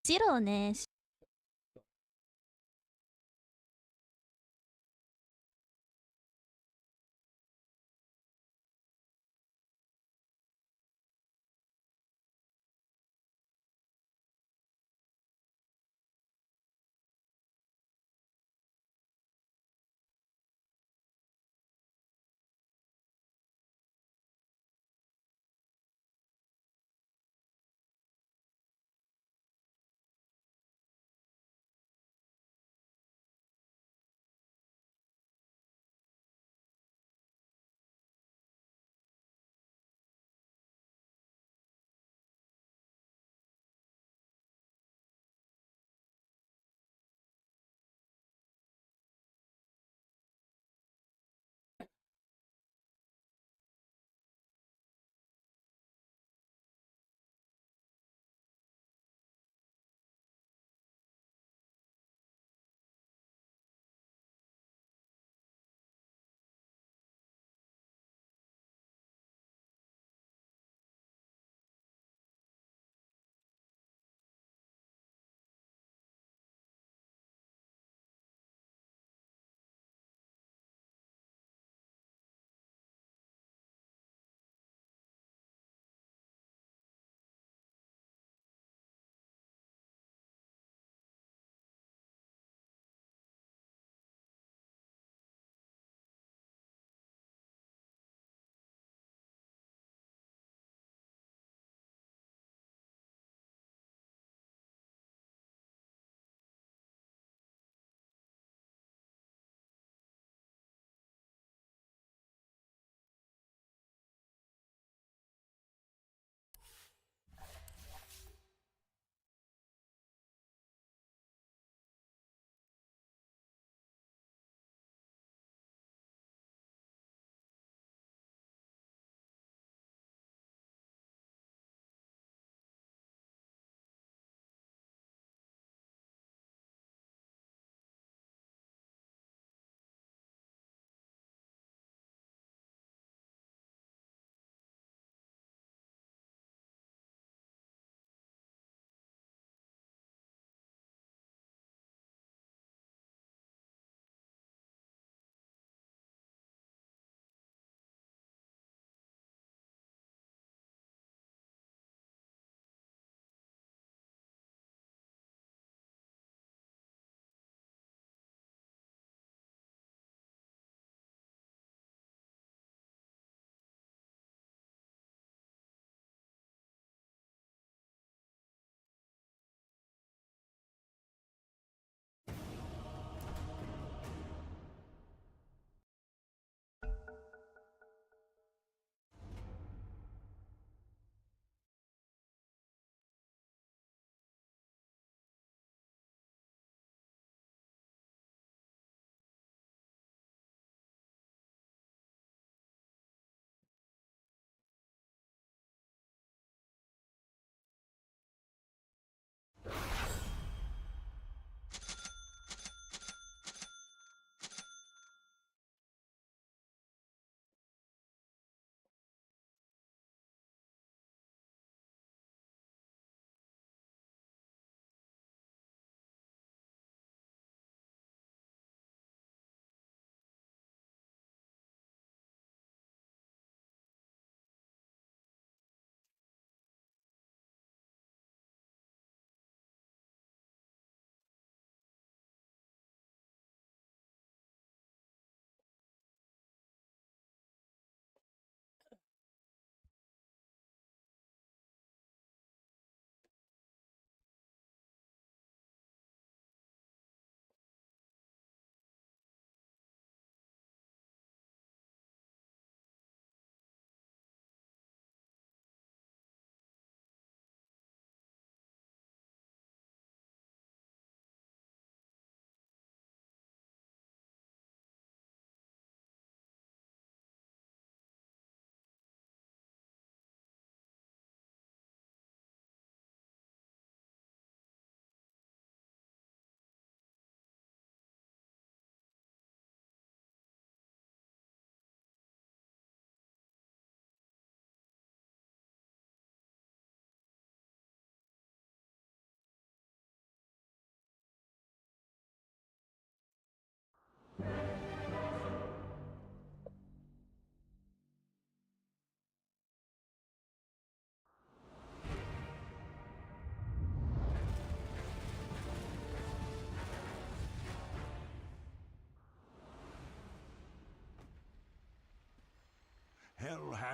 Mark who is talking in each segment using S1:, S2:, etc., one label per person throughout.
S1: 白ね。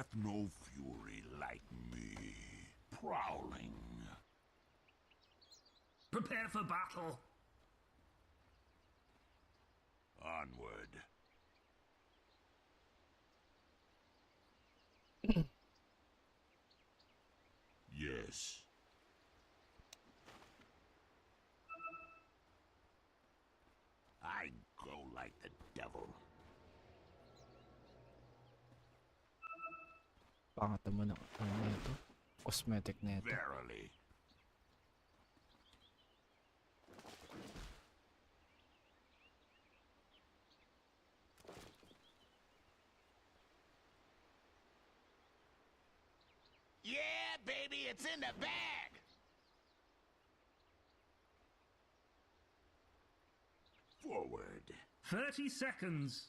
S1: hath no fury like me, prowling.
S2: Prepare for battle.
S1: Onward. Yes. I go like the devil.
S3: Pangat naman ang ano na ito. Cosmetic na ito.
S1: Verily. Yeah, baby, it's in the bag. Forward.
S2: 30 seconds.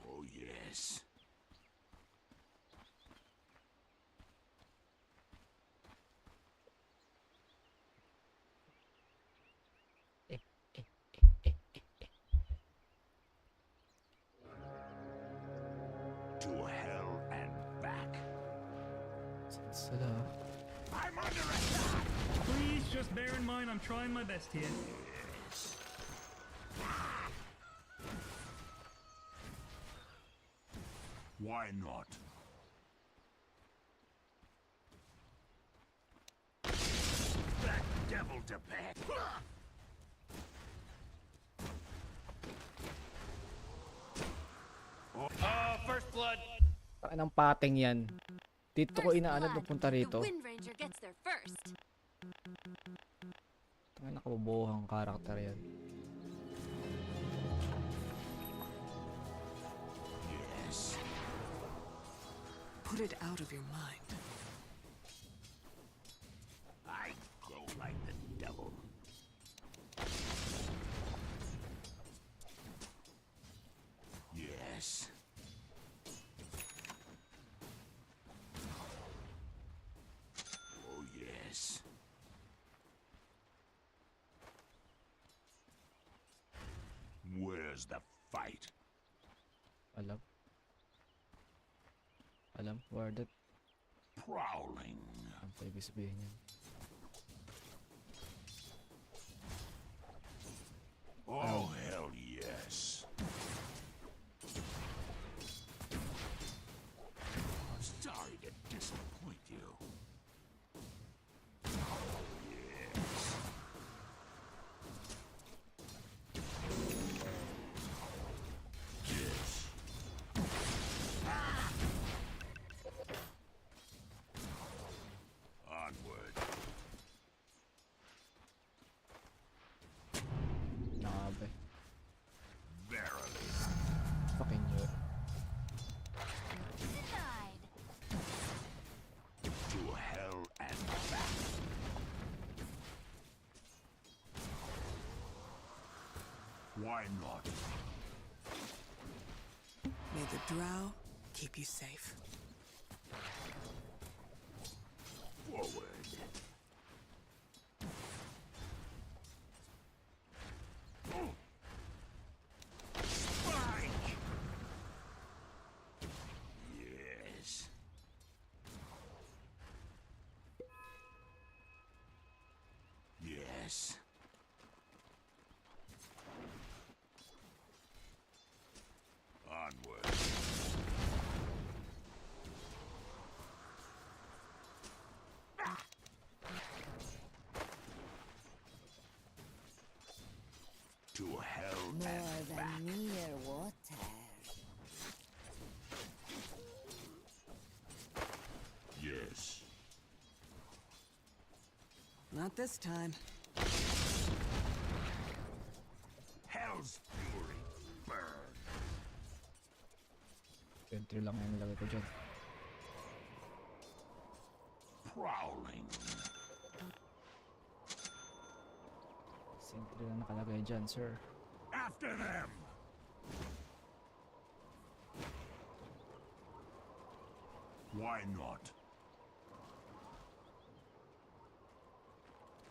S1: Oh, yes. To hell and back.
S3: Sila.
S1: I'm under attack.
S2: Please just bear in mind I'm trying my best here.
S1: Yes. Why not? That devil to bed.
S4: First blood.
S3: Ang pating yan. Dito ko inaanod mapunta
S5: The
S3: rito.
S5: Wind Ranger gets there first.
S3: Ang nakabubuhang karakter yan.
S1: Yes.
S6: Put it out of your mind.
S1: I go like the devil. Yes. Oh, yes. Where's the fight?
S3: Alam. Alam, where that?
S1: Prowling.
S3: Ang ibig sabihin yan.
S1: Oh, hell yes. Sorry to disappoint you. Yes. Yes. Onward.
S3: Nakabe.
S1: Verily.
S3: Fucking you.
S5: Denied.
S1: To hell and back. Why not?
S6: May the drow keep you safe.
S1: Forward. Spike! Yes. Yes. Onward. To hell
S5: More
S1: and
S5: than
S1: back.
S5: mere water.
S1: Yes.
S6: Not this time.
S1: Hell's fury burn.
S3: Entry lang yung nilagay ko dyan.
S1: Prowling.
S3: Entry lang nakalagay dyan, sir.
S1: After them. Why not?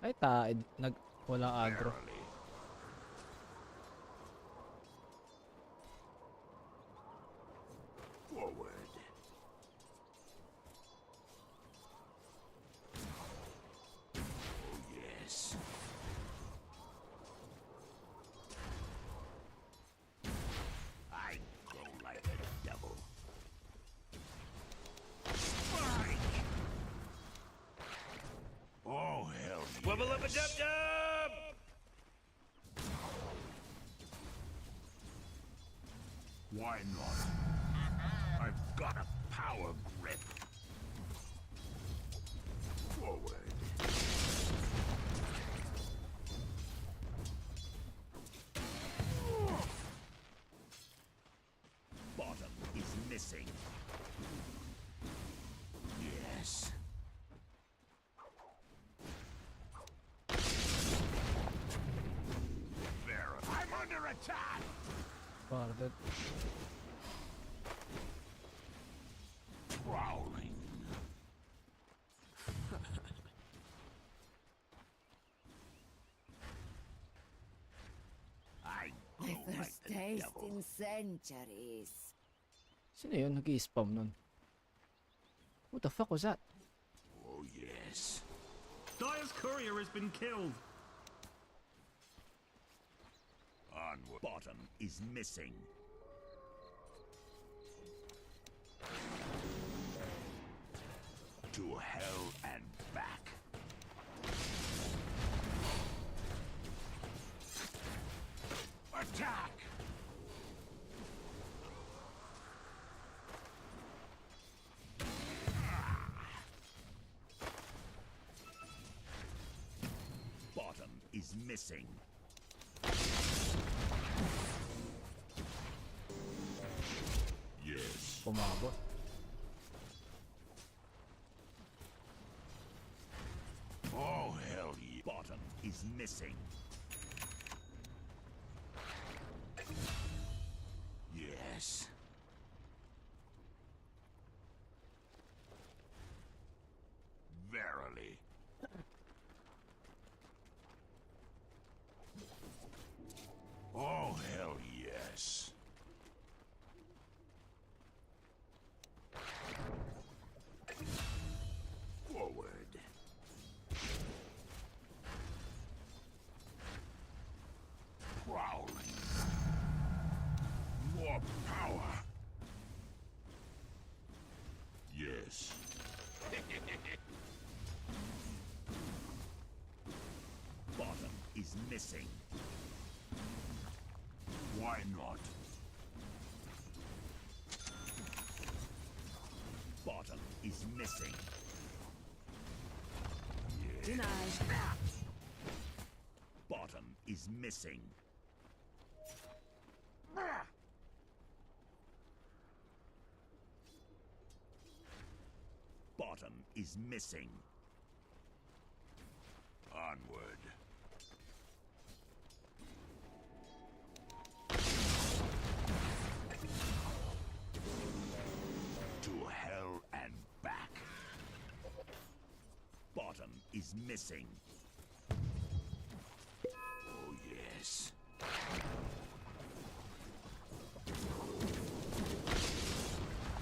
S3: Ay, walang agro.
S1: Verily. Double up a dub dub! Why not? I've got a power grip. Forward. Bottom is missing. Yes. There. I'm under attack.
S3: Guarded.
S1: Prowling. I
S5: My
S1: go like
S5: first
S1: the
S5: taste
S1: devil.
S5: in centuries.
S3: Sino yun nag-i-spam nun? What the fuck was that?
S1: Oh yes.
S2: Dire's courier has been killed.
S1: Onward. Bottom is missing. To hell and back. Attack! Bottom is missing. Yes.
S3: Pumabot.
S1: Oh, hell yeah. Bottom is missing. Yes. Verily. Oh, hell yes. Forward. Prowling. More power. Yes. Bottom is missing. Why not? Bottom is missing.
S5: Denied.
S1: Bottom is missing. Bottom is missing. Onward. To hell and back. Bottom is missing. Oh yes.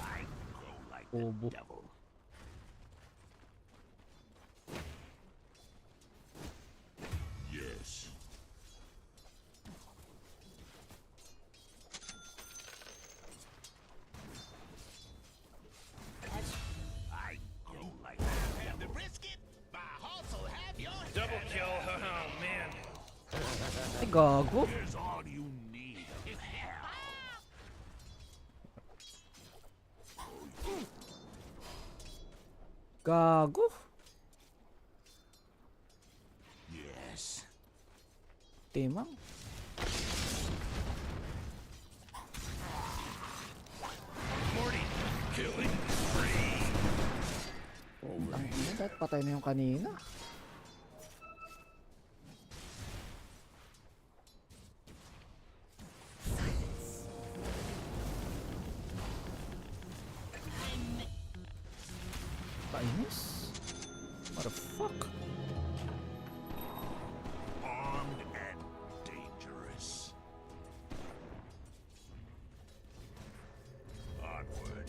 S1: I grow like
S3: Obo.
S1: the devil. Yes. I grow like the devil.
S2: Double kill. Oh man.
S3: Ay, gago.
S1: Here's all you need of hell.
S3: Gago.
S1: Yes.
S3: Timang.
S2: Morty, killing spree.
S3: Ang ina, dapat patay na yung kanina. Kainis. What the fuck?
S1: Armed and dangerous. Onward.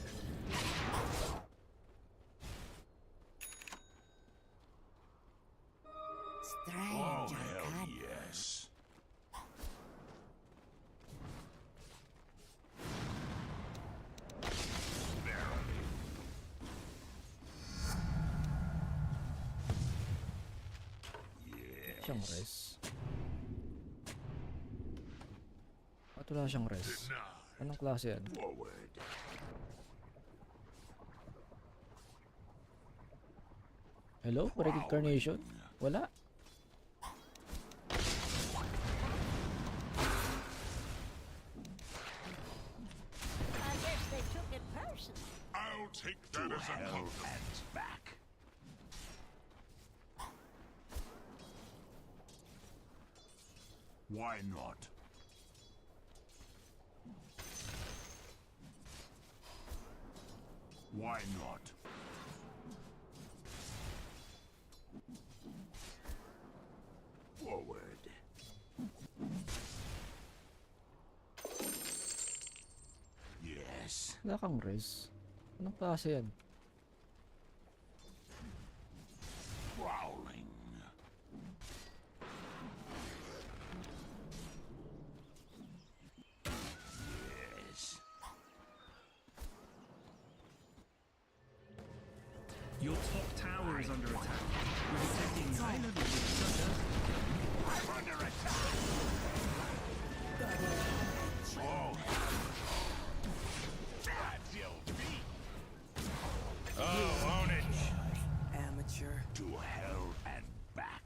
S3: siyang res. At wala siyang res. Anong klase yan?
S1: Forward.
S3: Hello? Break carnation? Wala.
S5: I guess they took it personal.
S1: I'll take that as a compliment. Back. Why not? Why not? Forward. Yes.
S3: Wala kang res. Anong klase yan?
S1: Prowling. Yes.
S2: Your top tower is under attack. You're taking high level
S1: I'm under attack. Oh. That's your beat.
S2: Oh, own it.
S6: Amateur.
S1: To hell and back.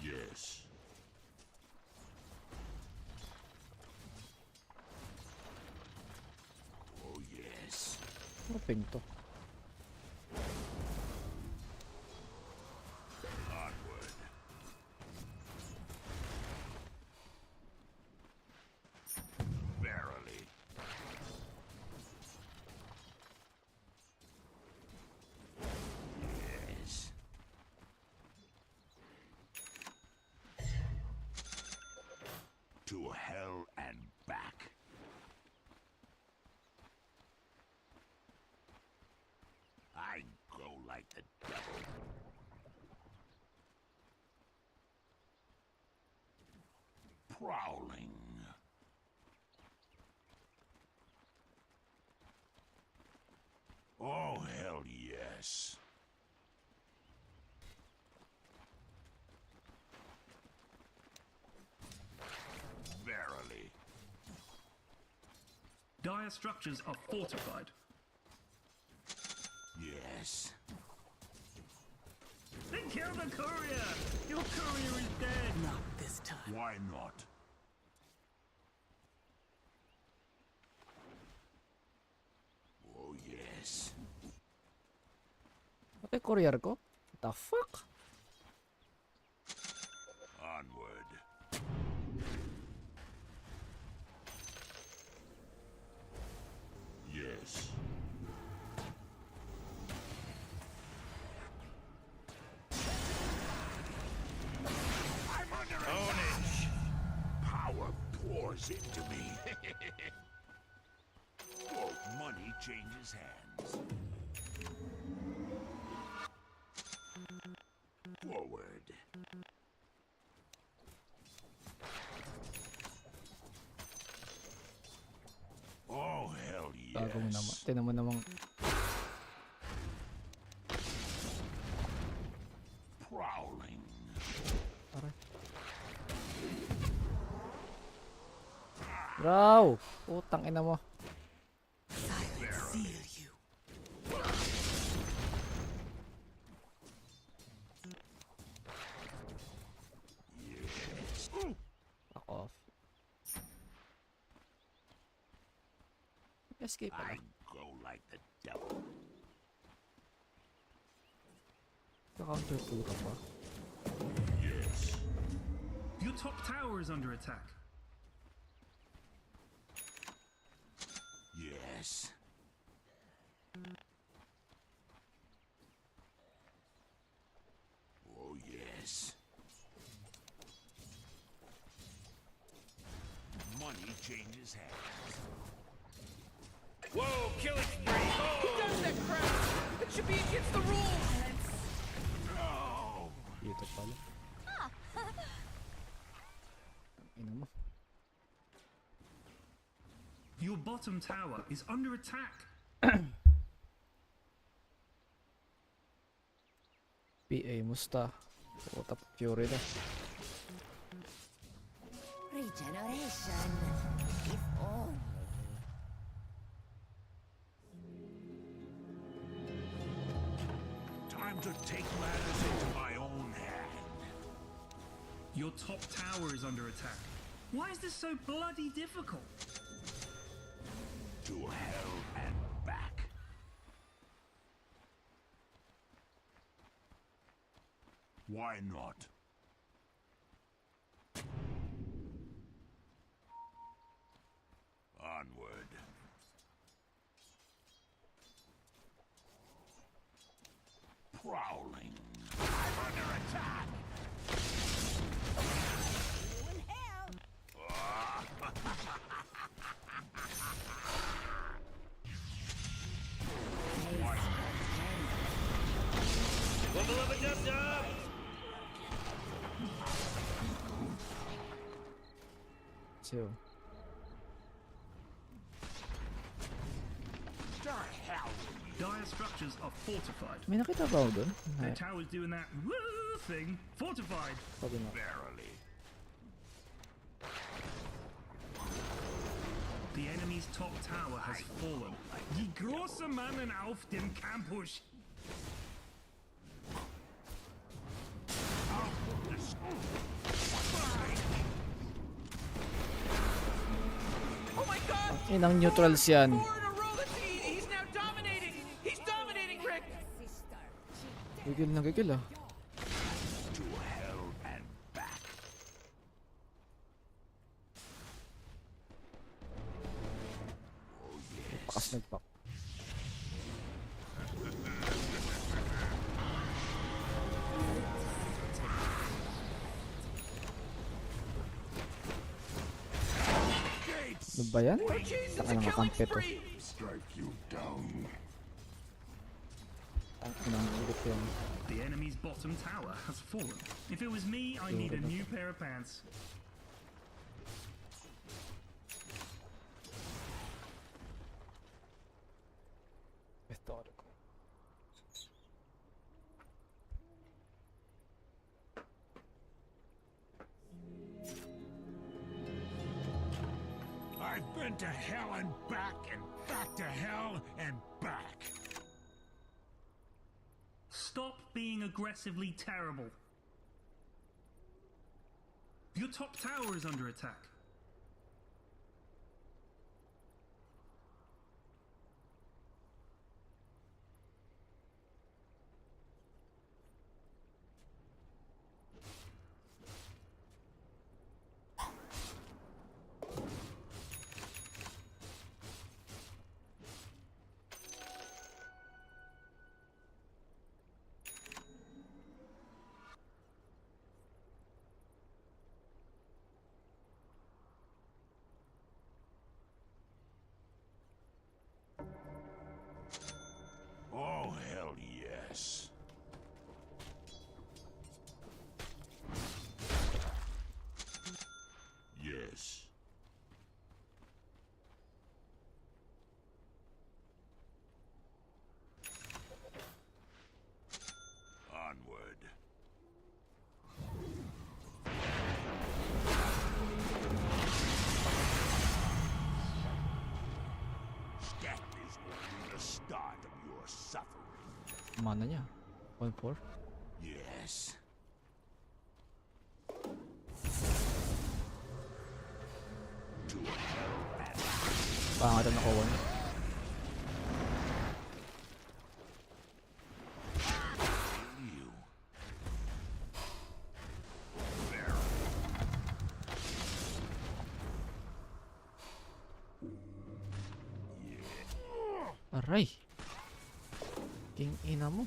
S1: Yes. Oh yes.
S3: Ano ping to?
S1: Onward. Verily. Yes. To hell and back. I go like the devil. Prowling. Oh, hell yes. Verily.
S2: Dire structures are fortified.
S1: Yes.
S2: They killed the courier! Your courier is dead!
S6: Not this time.
S1: Why not? Oh, yes.
S3: Pati courier ko? What the fuck?
S1: Onward. Yes. I'm under attack. Power pours into me. Oh, money changes hands. Forward. Oh, hell
S3: Bago mo naman.
S1: yes.
S3: Tinan mo namang
S1: Prowling.
S3: aray. Raw! Putang ina mo.
S6: Silence seal you.
S1: Yes.
S3: Fuck off. Escape
S1: I
S3: pala.
S1: go like the devil.
S3: Ka-counter 2 ka pa.
S1: Yes.
S2: Your top tower is under attack.
S1: Yes. Oh, yes. Money changes hands.
S2: Whoa, killing spree!
S6: Who does that crap? It should be against the rules.
S1: No!
S3: Dito pala. Ina mo.
S2: Your bottom tower is under attack.
S3: PA musta. Puta Fury na.
S5: Regeneration. If only.
S1: Time to take matters into my own hand.
S2: Your top tower is under attack. Why is this so bloody difficult?
S1: To hell and back. Why not? Onward. Prowling. I'm under attack!
S5: You in hell.
S3: So,
S1: The hell!
S2: Dire structures are fortified.
S3: may nakita ba ako dun?
S2: Their
S3: Ay,
S2: tower's doing that woo thing. Fortified.
S3: sabi na.
S1: Verily.
S2: The enemy's top tower has fallen. Die große Mannen auf dem Campus.
S6: Oh my god!
S3: Inang neutrals yan.
S6: Four in a row, he's now dominating! He's dominating, Rick!
S5: Sister.
S3: Gigil na gigil ah.
S1: To hell and back.
S3: Pakas nagpak.
S1: Gates!
S3: Ano ba yan?
S6: Jason's
S3: Taka
S6: a
S3: ng
S6: killing
S3: kakampi to.
S6: spree!
S1: Strike you down.
S3: Ang inang ulit yan.
S2: The enemy's bottom tower has fallen. If it was me, I need a new pair of pants.
S3: Methodical.
S1: I've been to hell and back to hell and back.
S2: Stop being aggressively terrible. Your top tower is under attack.
S1: Oh, hell yes. Yes. Onward. That is only the start of your suffering.
S3: Mana niya. 1-4.
S1: Yes. To hell and
S3: Pangatan na kawan.
S1: you.
S3: Aray! King ina mo.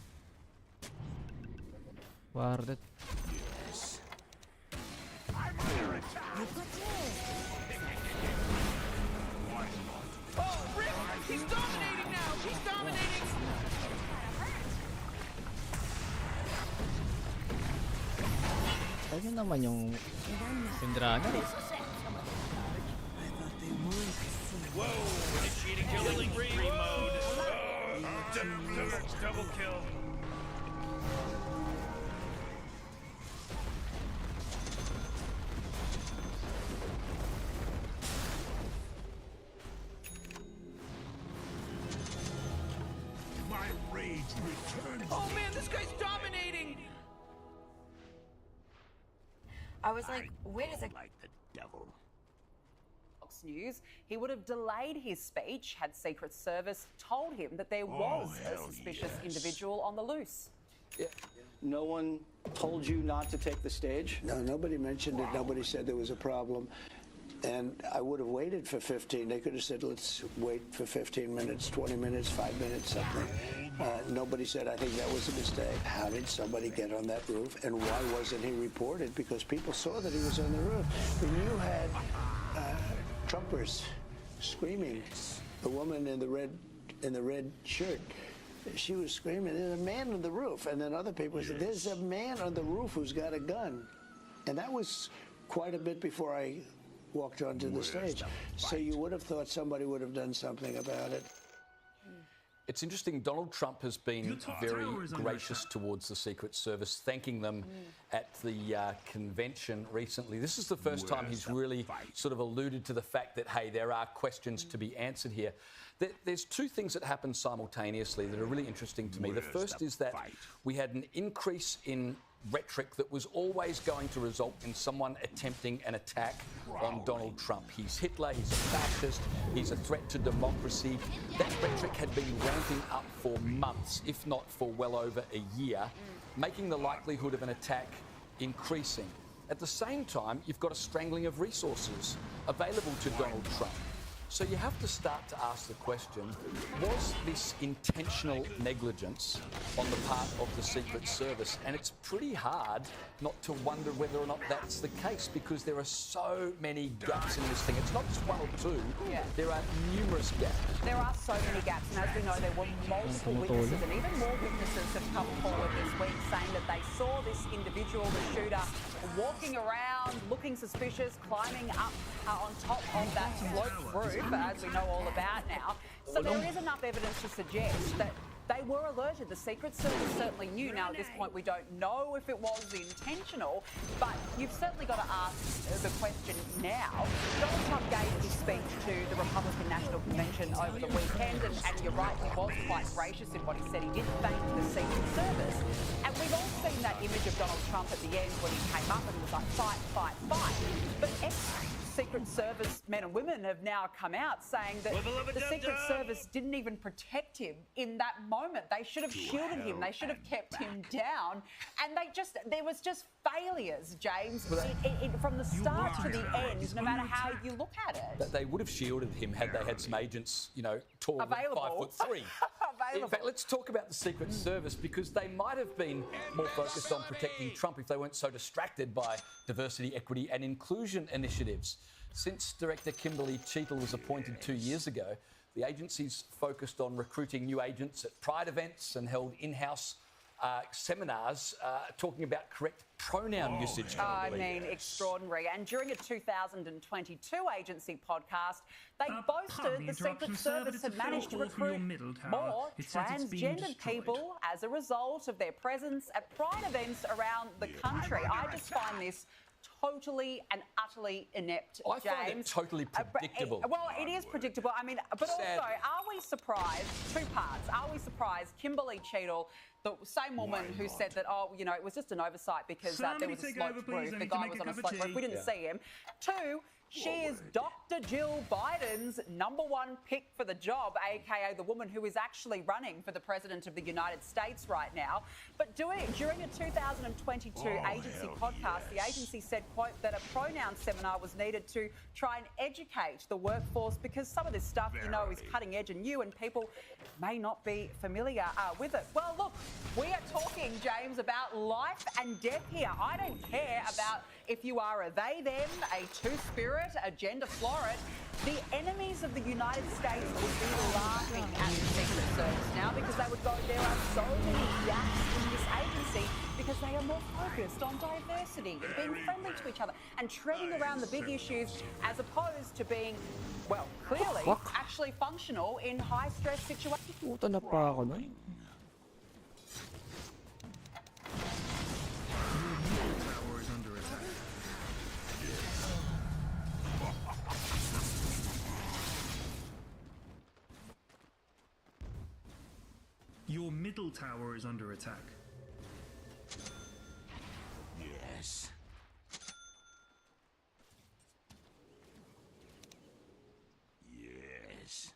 S3: Wardet.
S1: Yes. I'm under attack.
S5: Look at this.
S1: Why not?
S6: Oh, Rick! He's dominating now! He's dominating!
S3: Kaya naman yung Sindrana.
S4: Whoa, initiating killing spree mode. Double kill.
S6: Oh man, this guy's dominating.
S7: I was like, wait a second.
S1: Like the devil.
S8: Fox News, he would have delayed his speech had Secret Service told him that there was a
S1: hell
S8: suspicious
S1: yes.
S8: individual on the loose.
S9: No one told you not to take the stage?
S10: No, nobody mentioned it. Nobody said there was a problem. And I would have waited for 15. They could have said, let's wait for 15 minutes, 20 minutes, 5 minutes, something. Nobody said, I think that was a mistake. How did somebody get on that roof? And why wasn't he reported? Because people saw that he was on the roof. When you had Trumpers screaming, the woman in the red shirt, she was screaming, there's a man on the roof. And then other people said, there's a man on the roof who's got a gun. And that was quite a bit before I walked onto the stage. So you would have thought somebody would have done something about it.
S4: It's interesting, Donald Trump has been
S2: Your top
S4: very
S2: tower is under
S4: gracious towards the Secret Service, thanking them at the convention recently. This is the first time he's really sort of alluded to the fact that, hey, there are questions to be answered here. There's two things that happen simultaneously that are really interesting to me. The first is that we had an increase in rhetoric that was always going to result in someone attempting an attack on Donald Trump. He's Hitler, he's a fascist, he's a threat to democracy. That rhetoric had been ramping up for months, if not for well over a year, making the likelihood of an attack increasing. At the same time, you've got a strangling of resources available to Donald Trump. So you have to start to ask the question, was this intentional negligence on the part of the Secret Service? And it's pretty hard not to wonder whether or not that's the case, because there are so many gaps in this thing. It's not just one or two, there are numerous gaps.
S8: There are so many gaps, and as we know, there were multiple witnesses, and even more witnesses have come forward this week saying that they saw this individual, the shooter, walking around, looking suspicious, climbing up on top of that sloped roof, as we know all about now. So there is enough evidence to suggest that they were alerted. The Secret Service certainly knew. Now, at this point, we don't know if it was intentional, but you've certainly got to ask the question now. Donald Trump gave his speech to the Republican National Convention over the weekend, and you're right, he was quite gracious in what he said. He did thank the Secret Service. And we've all seen that image of Donald Trump at the end when he came up and was like, fight, fight, fight. But Secret Service men and women have now come out saying that the Secret Service didn't even protect him in that moment. They should have shielded him. They should have kept him down. And there was just failures, James, from the start to the end, no matter how you look at it.
S4: They would have shielded him had they had some agents, taller than 5'3". In fact, let's talk about the Secret Service, because they might have been more focused on protecting Trump if they weren't so distracted by diversity, equity and inclusion initiatives. Since Director Kimberly Cheetle was appointed 2 years ago, the agency's focused on recruiting new agents at Pride events and held in-house seminars talking about correct pronoun usage.
S8: I mean, extraordinary. And during a 2022 agency podcast, they boasted the Secret Service had managed to recruit more transgendered people as a result of their presence at Pride events around the country. I just find this totally and utterly inept, James.
S4: I find it totally predictable.
S8: Well, it is predictable. I mean, but also, are we surprised? Two parts. Are we surprised Kimberly Cheetle, the same woman who said that, it was just an oversight because there was a sloped roof. The guy was on a sloped roof. We didn't see him. Two, she is Dr. Jill Biden's #1 pick for the job, aka the woman who is actually running for the President of the United States right now. But during a 2022 agency podcast, the agency said, quote, that a pronoun seminar was needed to try and educate the workforce because some of this stuff, is cutting edge and new and people may not be familiar with it. Well, look, we are talking, James, about life and death here. I don't care about if you are a they, them, a two-spirit, a gender florid. The enemies of the United States would be laughing at the Secret Service now because they would go, there are so many gaps in this agency because they are more focused on diversity and being friendly to each other and treading around the big issues as opposed to being, well, clearly actually functional in high-stress situations.
S3: Puta na pa ako nun.
S2: Your middle middle tower is under attack.
S1: Yes. Yes.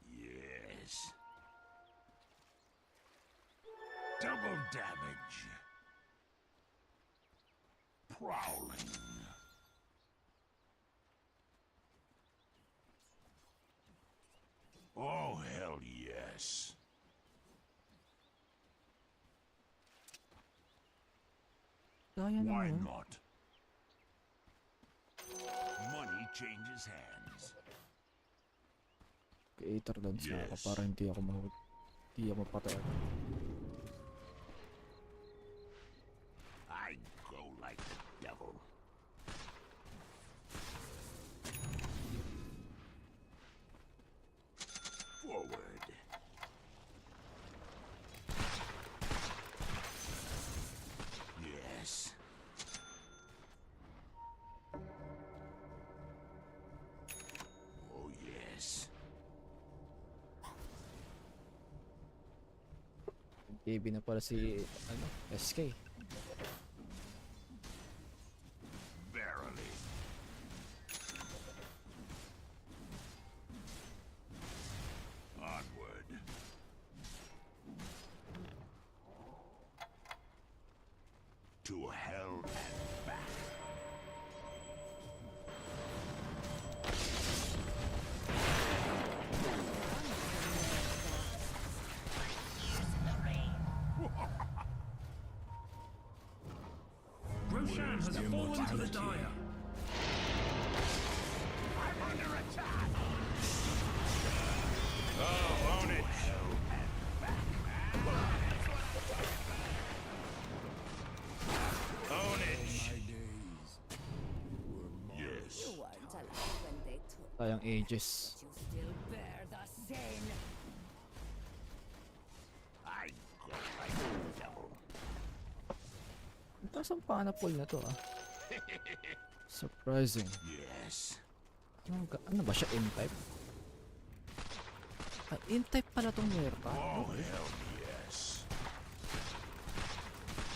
S1: Yes. Double damage. Prowling. Oh, hell yes.
S3: Kaya
S1: Why
S3: naman.
S1: not? Money changes hands.
S3: Creator dance na ako
S1: Yes.
S3: para hindi ako mapatay.
S1: I go like the devil. Forward. Yes. Oh, yes.
S3: KB na pala si SK.
S1: Verily. Onward. To hell and back.
S2: Roshan has fallen to the dire.
S1: I'm under attack.
S6: Oh, own it. Own it.
S1: Yes.
S5: You weren't alive when they took.
S3: Sayang ages.
S5: You still bear the sin.
S1: I go like the devil.
S3: Ang taas ang pana pool na to ah. Surprising.
S1: Yes.
S3: Ano ba siya? N-type? Ah, N-type pala tong Muerta.
S1: Oh, hell yes.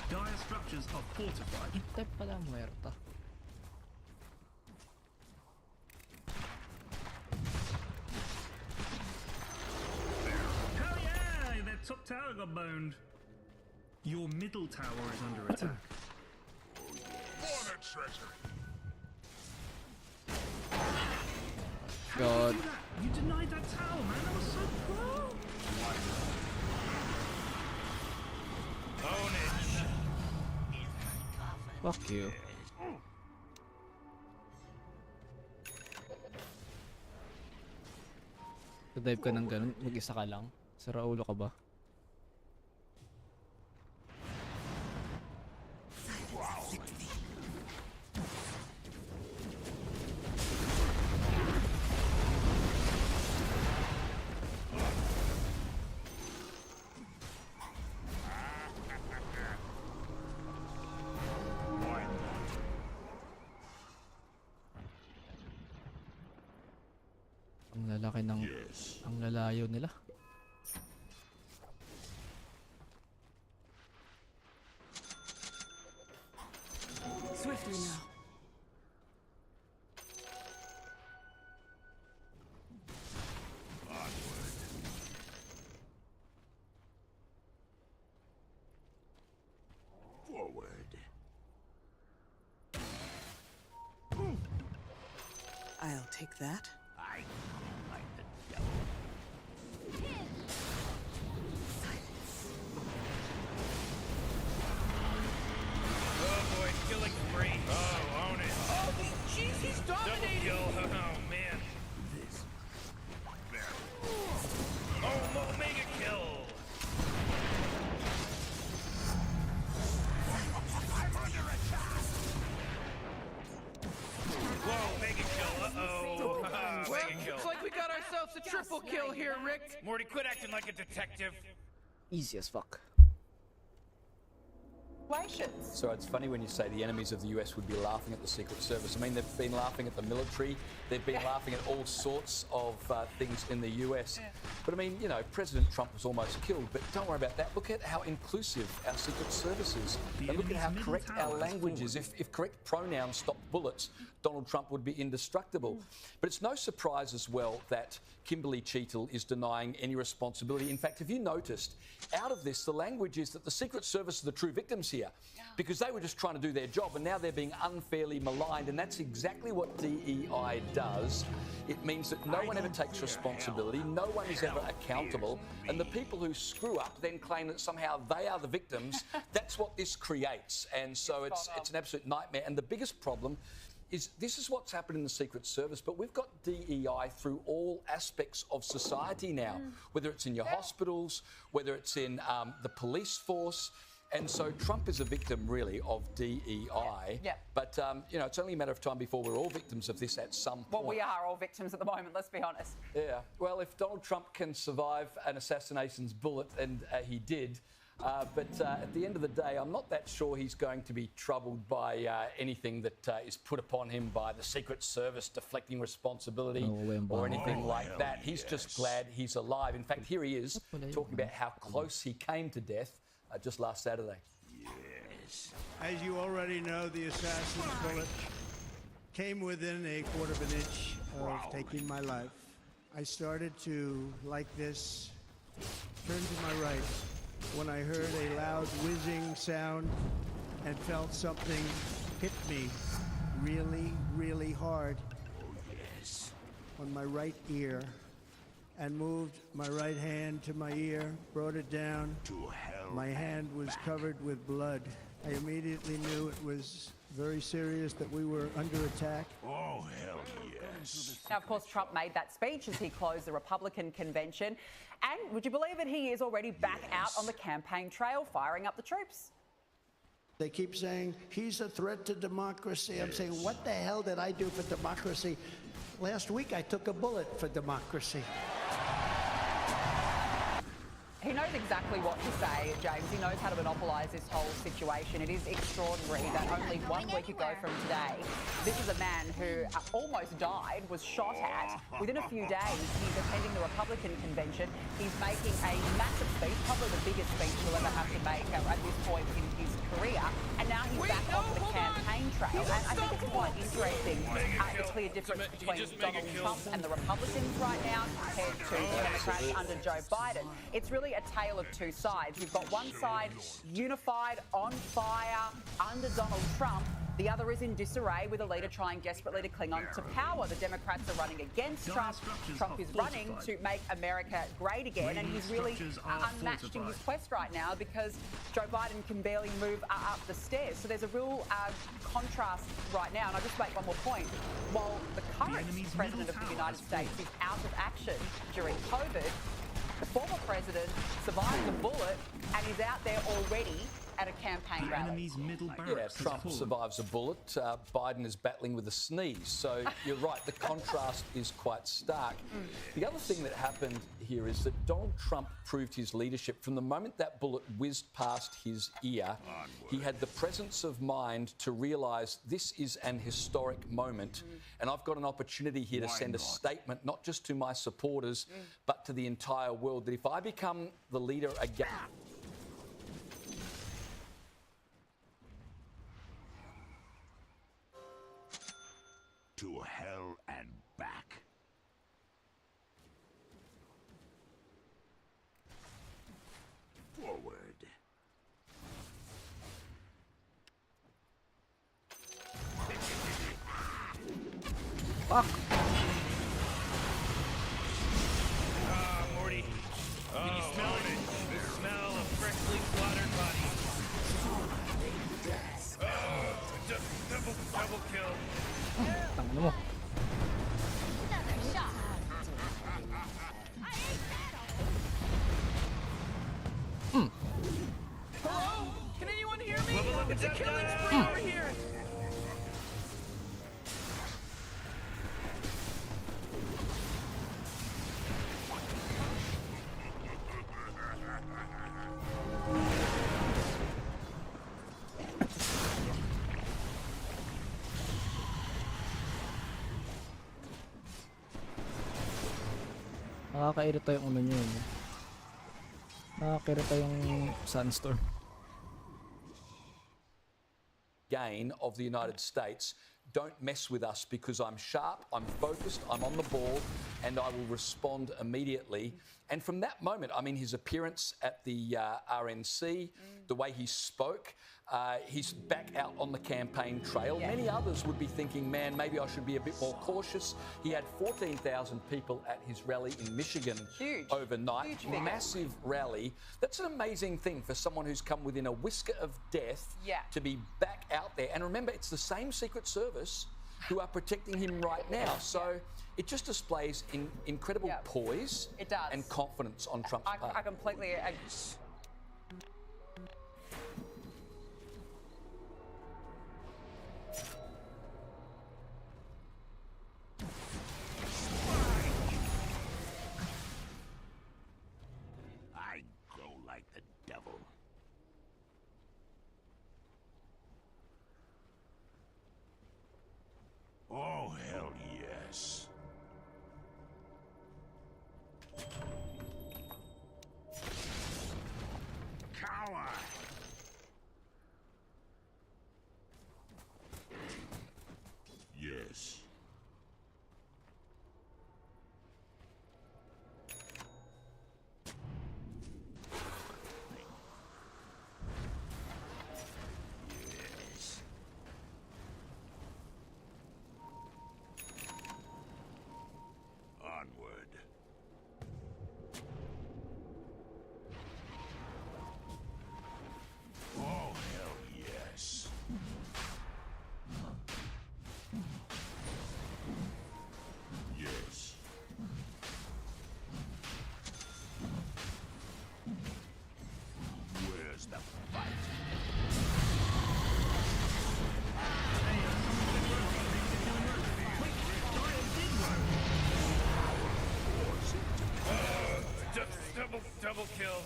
S2: Dire structures are fortified.
S3: N-type pala ang Muerta.
S2: Hell yeah! Their top tower got boned. Your middle tower is under attack.
S1: For the treasure.
S3: God.
S2: Do that. You denied that tower, man. That was so pro.
S6: Own it.
S3: Fuck you. Dive ka ng ganun, mag-isa ka lang. Sara ulo ka ba? Ang lalaki ng ang lalayo nila.
S5: Swiftly now.
S1: Forward.
S11: I'll take that.
S1: I go like the devil.
S6: Oh boy, killing spree. Oh, own it. Oh, jeez, he's Double dominating. kill. Oh man.
S1: This.
S6: Oh, mega kill.
S1: I'm under attack.
S6: Whoa, mega kill. Uh-oh. Mega Well, kill. looks like we got ourselves a triple kill here, Rick. Morty, quit acting like a detective.
S3: Easy as fuck.
S8: situations.
S4: So it's funny when you say the enemies of the US would be laughing at the Secret Service. I mean, they've been laughing at the military. They've been laughing at all sorts of things in the US. But I mean, you know, President Trump was almost killed. But don't worry about that. Look at how inclusive our Secret Service is. And look at how correct our language is. If correct pronouns stopped bullets, Donald Trump would be indestructible. But it's no surprise as well that Kimberly Cheetle is denying any responsibility. In fact, have you noticed, out of this, the language is that the Secret Service are the true victims here because they were just trying to do their job and now they're being unfairly maligned, and that's exactly what DEI does. It means that no one ever takes responsibility, no one is ever accountable, and the people who screw up then claim that somehow they are the victims. That's what this creates, and so it's an absolute nightmare. And the biggest problem is this is what's happened in the Secret Service, but we've got DEI through all aspects of society now, whether it's in your hospitals, whether it's in the police force. And so Trump is a victim, really, of DEI. But, you know, it's only a matter of time before we're all victims of this at some point.
S8: Well, we are all victims at the moment, let's be honest.
S4: Yeah. Well, if Donald Trump can survive an assassination's bullet, and he did, but at the end of the day, I'm not that sure he's going to be troubled by anything that is put upon him by the Secret Service deflecting responsibility or anything like that. He's just glad he's alive. In fact, here he is talking about how close he came to death just last Saturday.
S12: Yes. As you already know, the assassin's bullet came within a quarter of an inch of taking my life. I started to, like this, turn to my right when I heard a loud whizzing sound and felt something hit me really, really hard on my right ear, and moved my right hand to my ear, brought it down. My hand was covered with blood. I immediately knew it was very serious, that we were under attack.
S1: Oh, hell yes.
S8: Now, of course, Trump made that speech as he closed the Republican convention. And would you believe it, he is already back out on the campaign trail, firing up the troops.
S12: They keep saying, he's a threat to democracy. I'm saying, what the hell did I do for democracy? Last week, I took a bullet for democracy.
S8: He knows exactly what to say, James. He knows how to monopolise this whole situation. It is extraordinary that only 1 week ago from today, this is a man who almost died, was shot at. Within a few days, he's attending the Republican convention. He's making a massive speech, probably the biggest speech he'll ever have to make at this point in his career. And now he's back on the campaign trail. And I think it's quite interesting, the clear difference between Donald Trump and the Republicans right now compared to the Democrats under Joe Biden. It's really a tale of two sides. You've got one side unified, on fire, under Donald Trump. The other is in disarray, with a leader trying desperately to cling on to power. The Democrats are running against Trump. Trump is running to make America great again, and he's really unmatched in his quest right now because Joe Biden can barely move up the stairs. So there's a real contrast right now. And I'll just make one more point. While the current president of the United States is out of action during COVID, the former president survived the bullet and is out there already at a campaign rally.
S4: Yeah, Trump survives a bullet. Biden is battling with a sneeze. So you're right, the contrast is quite stark. The other thing that happened here is that Donald Trump proved his leadership. From the moment that bullet whizzed past his ear, he had the presence of mind to realise this is an historic moment. And I've got an opportunity here to send a statement, not just to my supporters, but to the entire world, that if I become the leader again...
S1: To hell and back. Forward.
S3: Fuck.
S6: Morty. Can you smell it? The smell of freshly slaughtered bodies. Double kill.
S3: Tangin mo.
S6: Hello? Can anyone hear me? It's a killing spree over here.
S3: Nakakairita yung ano niya yun. Nakakairita yung Sunstorm.
S4: Gain of the United States. Don't mess with us because I'm sharp, I'm focused, I'm on the ball, and I will respond immediately. And from that moment, I mean, his appearance at the RNC, the way he spoke, he's back out on the campaign trail.
S8: Yeah.
S4: Many others would be thinking, man, maybe I should be a bit more cautious. He had 14,000 people at his rally in Michigan overnight.
S8: Huge
S4: Massive rally. That's an amazing thing for someone who's come within a whisker of death to be back out there. And remember, it's the same Secret Service who are protecting him right now. So it just displays incredible poise and confidence on Trump's part.
S8: I completely agree.
S1: I go like the devil. Oh, hell yes. Cower! Yes. Yes. Onward. Oh, hell yes. Yes. Where's the fight?
S6: Double kill.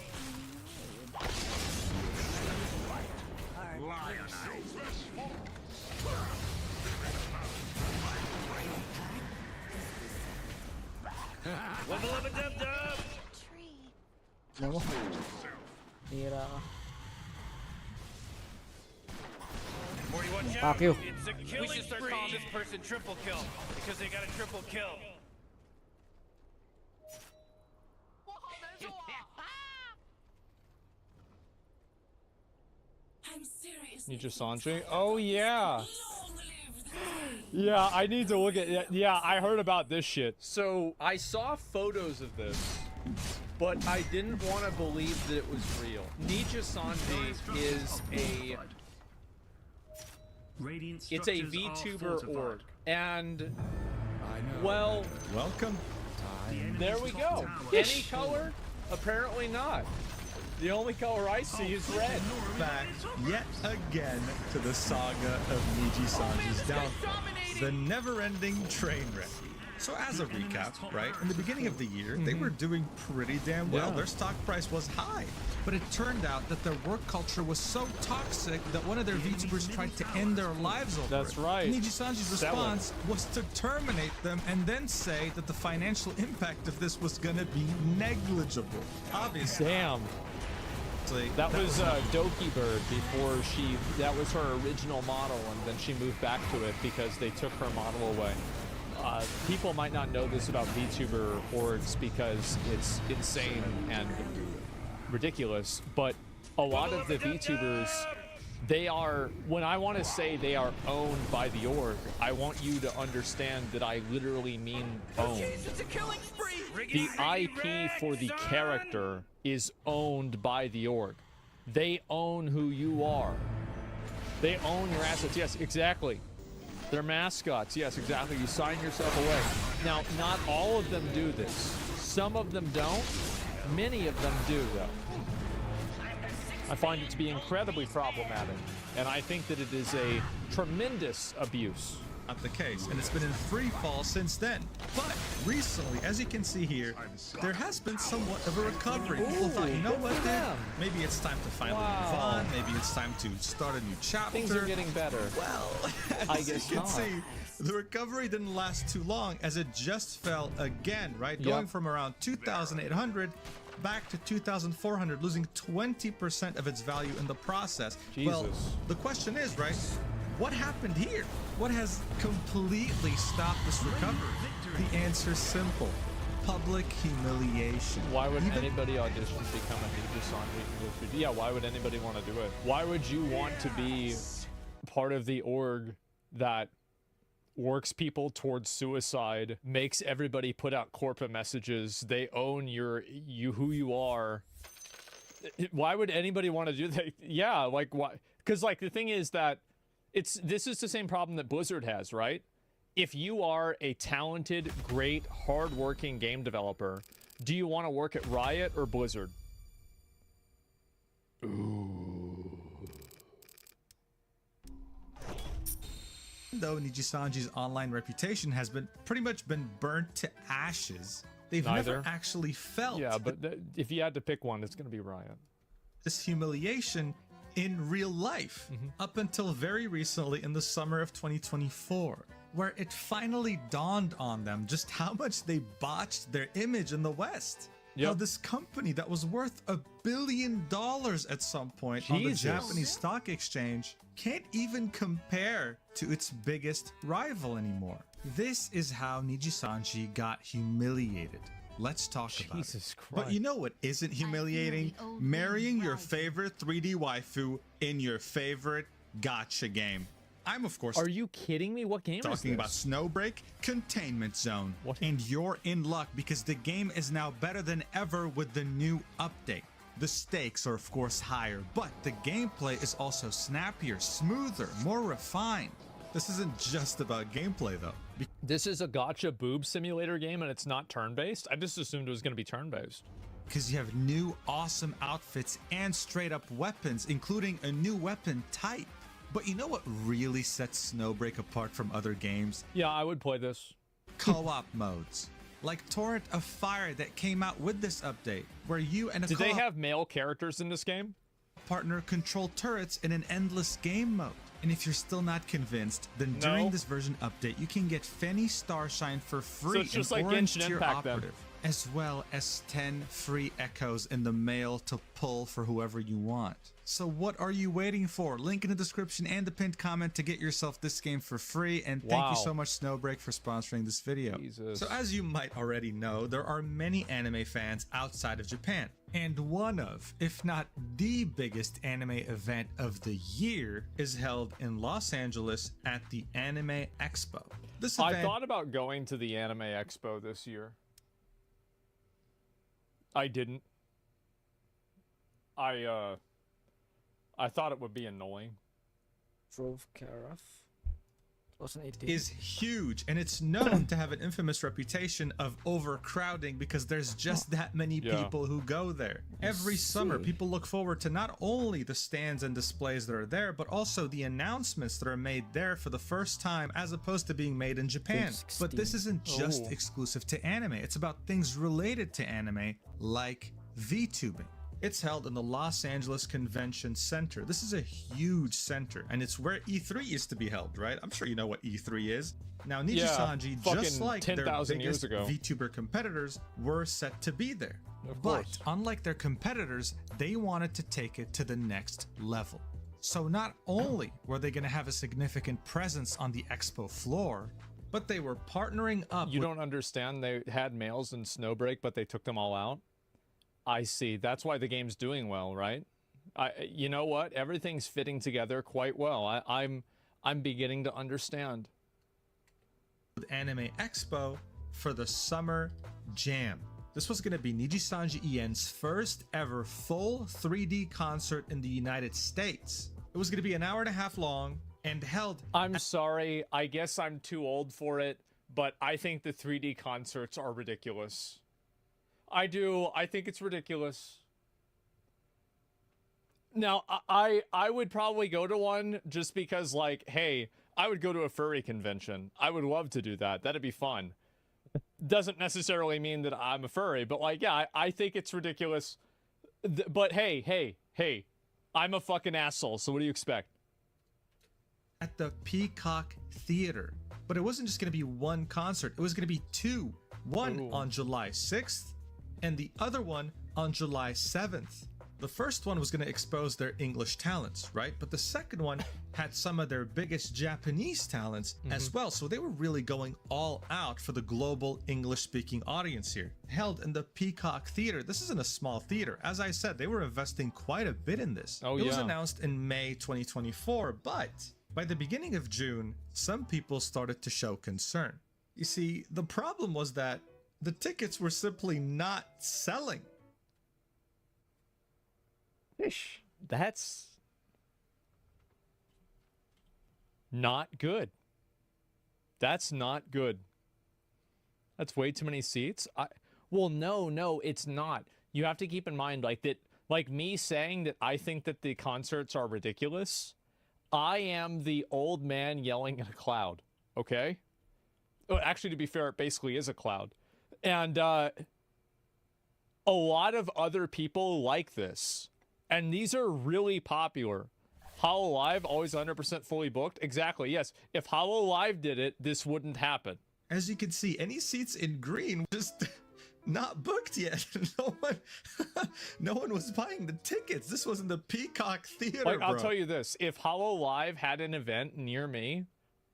S6: Level up a dub-dub!
S3: Ano mo? Hira ka.
S6: Morty, watch
S3: Fuck
S6: out!
S3: you.
S6: It's a killing We should start calling this person triple kill because they got a triple kill.
S13: Ninja Sanjay? Oh yeah. Yeah, I need to look at. Yeah, I heard about this shit. So I saw photos of this, but I didn't want to believe that it was real. Ninja Sanjay is a. It's a VTuber org, and well,
S14: welcome.
S13: There we go. Any color? Apparently not. The only color I see is red.
S14: Back yet again to the saga of Niji Sanji's downfall, the never-ending train wreck. So as a recap, right, in the beginning of the year, they were doing pretty damn well. Their stock price was high. But it turned out that their work culture was so toxic that one of their VTubers tried to end their lives over
S13: That's right.
S14: Niji Sanji's response was to terminate them and then say that the financial impact of this was gonna be negligible. Obviously.
S13: Damn. That was Doki Bird before that was her original model, and then she moved back to it because they took her model away. People might not know this about VTuber orgs because it's insane and ridiculous, but a lot of the VTubers, they are, when I want to say they are owned by the org, I want you to understand that I literally mean owned. The IP for the character is owned by the org. They own who you are. They own your assets. Yes, exactly. They're mascots. Yes, exactly. You sign yourself away. Now, not all of them do this. Some of them don't. Many of them do, though. I find it to be incredibly problematic, and I think that it is a tremendous abuse
S14: not the case, and it's been in free fall since then. But recently, as you can see here, there has been somewhat of a recovery. People thought, you know what, dude? Maybe it's time to finally move on. Maybe it's time to start a new chapter.
S13: Things are getting better.
S14: Well,
S13: I guess
S14: you can
S13: not.
S14: see, the recovery didn't last too long as it just fell again, right? Going from around 2,800 back to 2,400, losing 20% of its value in the process. Well, the question is, right, what happened here? What has completely stopped this recovery? The answer's simple. Public humiliation.
S13: Why would anybody audition to become a Ninja Sanji? Yeah, why would anybody want to do it? Why would you want to be part of the org that works people towards suicide, makes everybody put out corporate messages, they own who you are? Why would anybody want to do that? Yeah, like why? Because like the thing is that this is the same problem that Blizzard has, right? If you are a talented, great, hardworking game developer, do you want to work at Riot or Blizzard? Ooh.
S14: Though Nijisanji's online reputation has pretty much been burnt to ashes, they've never actually felt.
S13: Yeah, but if you had to pick one, it's going to be Riot.
S14: This humiliation in real life, up until very recently in the summer of 2024, where it finally dawned on them just how much they botched their image in the West. How this company that was worth $1 billion at some point on the Japanese stock exchange can't even compare to its biggest rival anymore. This is how Nijisanji got humiliated. Let's talk about it.
S13: Christ.
S14: But you know what isn't humiliating? Marrying your favorite 3D waifu in your favorite gacha game. I'm, of course...
S13: Are you kidding me? What game is this?
S14: Talking about Snowbreak Containment Zone.
S13: What?
S14: And you're in luck because the game is now better than ever with the new update. The stakes are, of course, higher, but the gameplay is also snappier, smoother, more refined. This isn't just about gameplay, though.
S13: This is a gacha boob simulator game and it's not turn-based? I just assumed it was going to be turn-based.
S14: Because you have new awesome outfits and straight-up weapons, including a new weapon type. But you know what really sets Snowbreak apart from other games?
S13: Yeah, I would play this.
S14: Co-op modes. Like Torrent of Fire that came out with this update, where you and a
S13: Did they have male characters in this game?
S14: Partner control turrets in an endless game mode. And if you're still not convinced, then during this version update, you can get Fenny Starshine for free.
S13: So it's just like
S14: Orange
S13: Genshin
S14: Tier
S13: Impact then.
S14: Operative, as well as 10 free echoes in the mail to pull for whoever you want. So what are you waiting for? Link in the description and the pinned comment to get yourself this game for free. And thank you so much, Snowbreak, for sponsoring this video.
S13: Jesus.
S14: So as you might already know, there are many anime fans outside of Japan. And one of, if not the biggest anime event of the year is held in Los Angeles at the Anime Expo. This event...
S13: I thought about going to the Anime Expo this year. I didn't. I thought it would be annoying.
S3: Drove Carafe. 2018.
S14: Is huge, and it's known to have an infamous reputation of overcrowding because there's just that many people who go there. Every summer, people look forward to not only the stands and displays that are there, but also the announcements that are made there for the first time as opposed to being made in Japan. But this isn't just exclusive to anime. It's about things related to anime, like VTubing. It's held in the Los Angeles Convention Center. This is a huge center, and it's where E3 used to be held, right? I'm sure you know what E3 is. Now, Nijisanji, just like their biggest VTuber competitors, were set to be there. But unlike their competitors, they wanted to take it to the next level. So not only were they going to have a significant presence on the expo floor, but they were partnering up.
S13: You don't understand? They had males in Snowbreak, but they took them all out? I see. That's why the game's doing well, right? You know what? Everything's fitting together quite well. I'm beginning to understand.
S14: With Anime Expo for the Summer Jam. This was going to be Nijisanji Ien's first ever full 3D concert in the United States. It was going to be an hour and a half long and held...
S13: I'm sorry. I guess I'm too old for it, but I think the 3D concerts are ridiculous. I do. I think it's ridiculous. Now, I would probably go to one just because, like, hey, I would go to a furry convention. I would love to do that. That'd be fun. Doesn't necessarily mean that I'm a furry, but like, yeah, I think it's ridiculous. But hey, I'm a fucking asshole, so what do you expect?
S14: At the Peacock Theater. But it wasn't just going to be one concert. It was going to be two. One on July 6th and the other one on July 7th. The first one was going to expose their English talents, right? But the second one had some of their biggest Japanese talents as well. So they were really going all out for the global English-speaking audience here. Held in the Peacock Theater. This isn't a small theater. As I said, they were investing quite a bit in this. It was announced in May 2024, but by the beginning of June, some people started to show concern. You see, the problem was that the tickets were simply not selling.
S13: That's not good. That's not good. That's way too many seats. Well, no, it's not. You have to keep in mind, like, that, like me saying that I think that the concerts are ridiculous. I am the old man yelling at a cloud. Okay. Oh, actually, to be fair, it basically is a cloud. And a lot of other people like this. And these are really popular. HoloLive, always 100% fully booked. Exactly, yes. If HoloLive did it, this wouldn't happen.
S14: As you can see, any seats in green just not booked yet. No one was buying the tickets. This was in the Peacock Theater,
S13: Like,
S14: bro.
S13: I'll tell you this. If HoloLive had an event near me,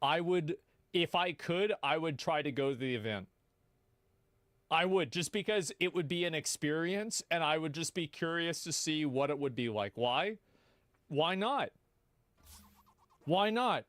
S13: I would, if I could, I would try to go to the event. I would, just because it would be an experience and I would just be curious to see what it would be like. Why? Why not? Why not?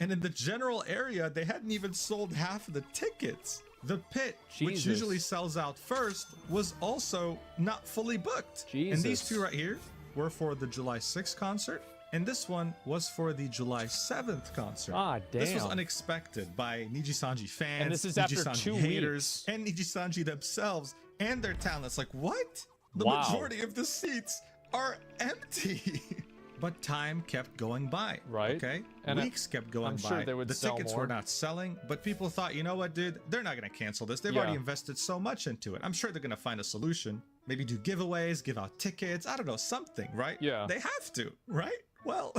S14: And in the general area, they hadn't even sold half of the tickets. The pit, which usually sells out first, was also not fully booked. And these two right here were for the July 6th concert. And this one was for the July 7th concert.
S13: Ah, damn.
S14: This was unexpected by Nijisanji fans,
S13: And this is after
S14: Nijisanji
S13: 2
S14: haters, and Nijisanji themselves and their talents. Like, what? The
S13: Wow.
S14: majority of the seats are empty. But time kept going by,
S13: right?
S14: Okay,
S13: And
S14: weeks kept going
S13: I'm
S14: by.
S13: sure they would
S14: the
S13: sell
S14: tickets
S13: more.
S14: were not selling, but people thought, you know what, dude? They're not going to cancel this. They've
S13: Yeah.
S14: already invested so much into it. I'm sure they're going to find a solution. Maybe do giveaways, give out tickets. I don't know, something, right?
S13: Yeah.
S14: They have to, right? Well,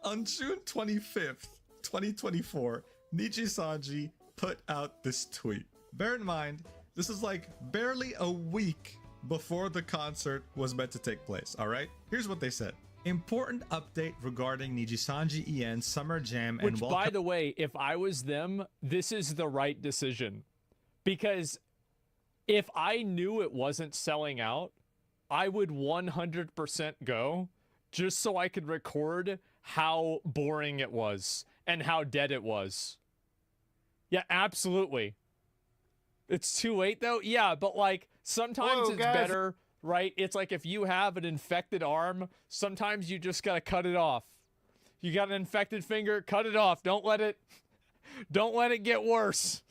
S14: on June 25th, 2024, Nijisanji put out this tweet. Bear in mind, this is like barely a week before the concert was meant to take place, all right? Here's what they said. Important update regarding Nijisanji EN Summer Jam and
S13: Which,
S14: welcome.
S13: by the way, if I was them, this is the right decision. Because if I knew it wasn't selling out, I would 100% go, just so I could record how boring it was and how dead it was. Yeah, absolutely. It's too late though? Yeah, but like sometimes
S15: Whoa,
S13: it's
S15: guys.
S13: better, right? It's like if you have an infected arm, sometimes you just gotta cut it off. You got an infected finger, cut it off. Don't let it get worse.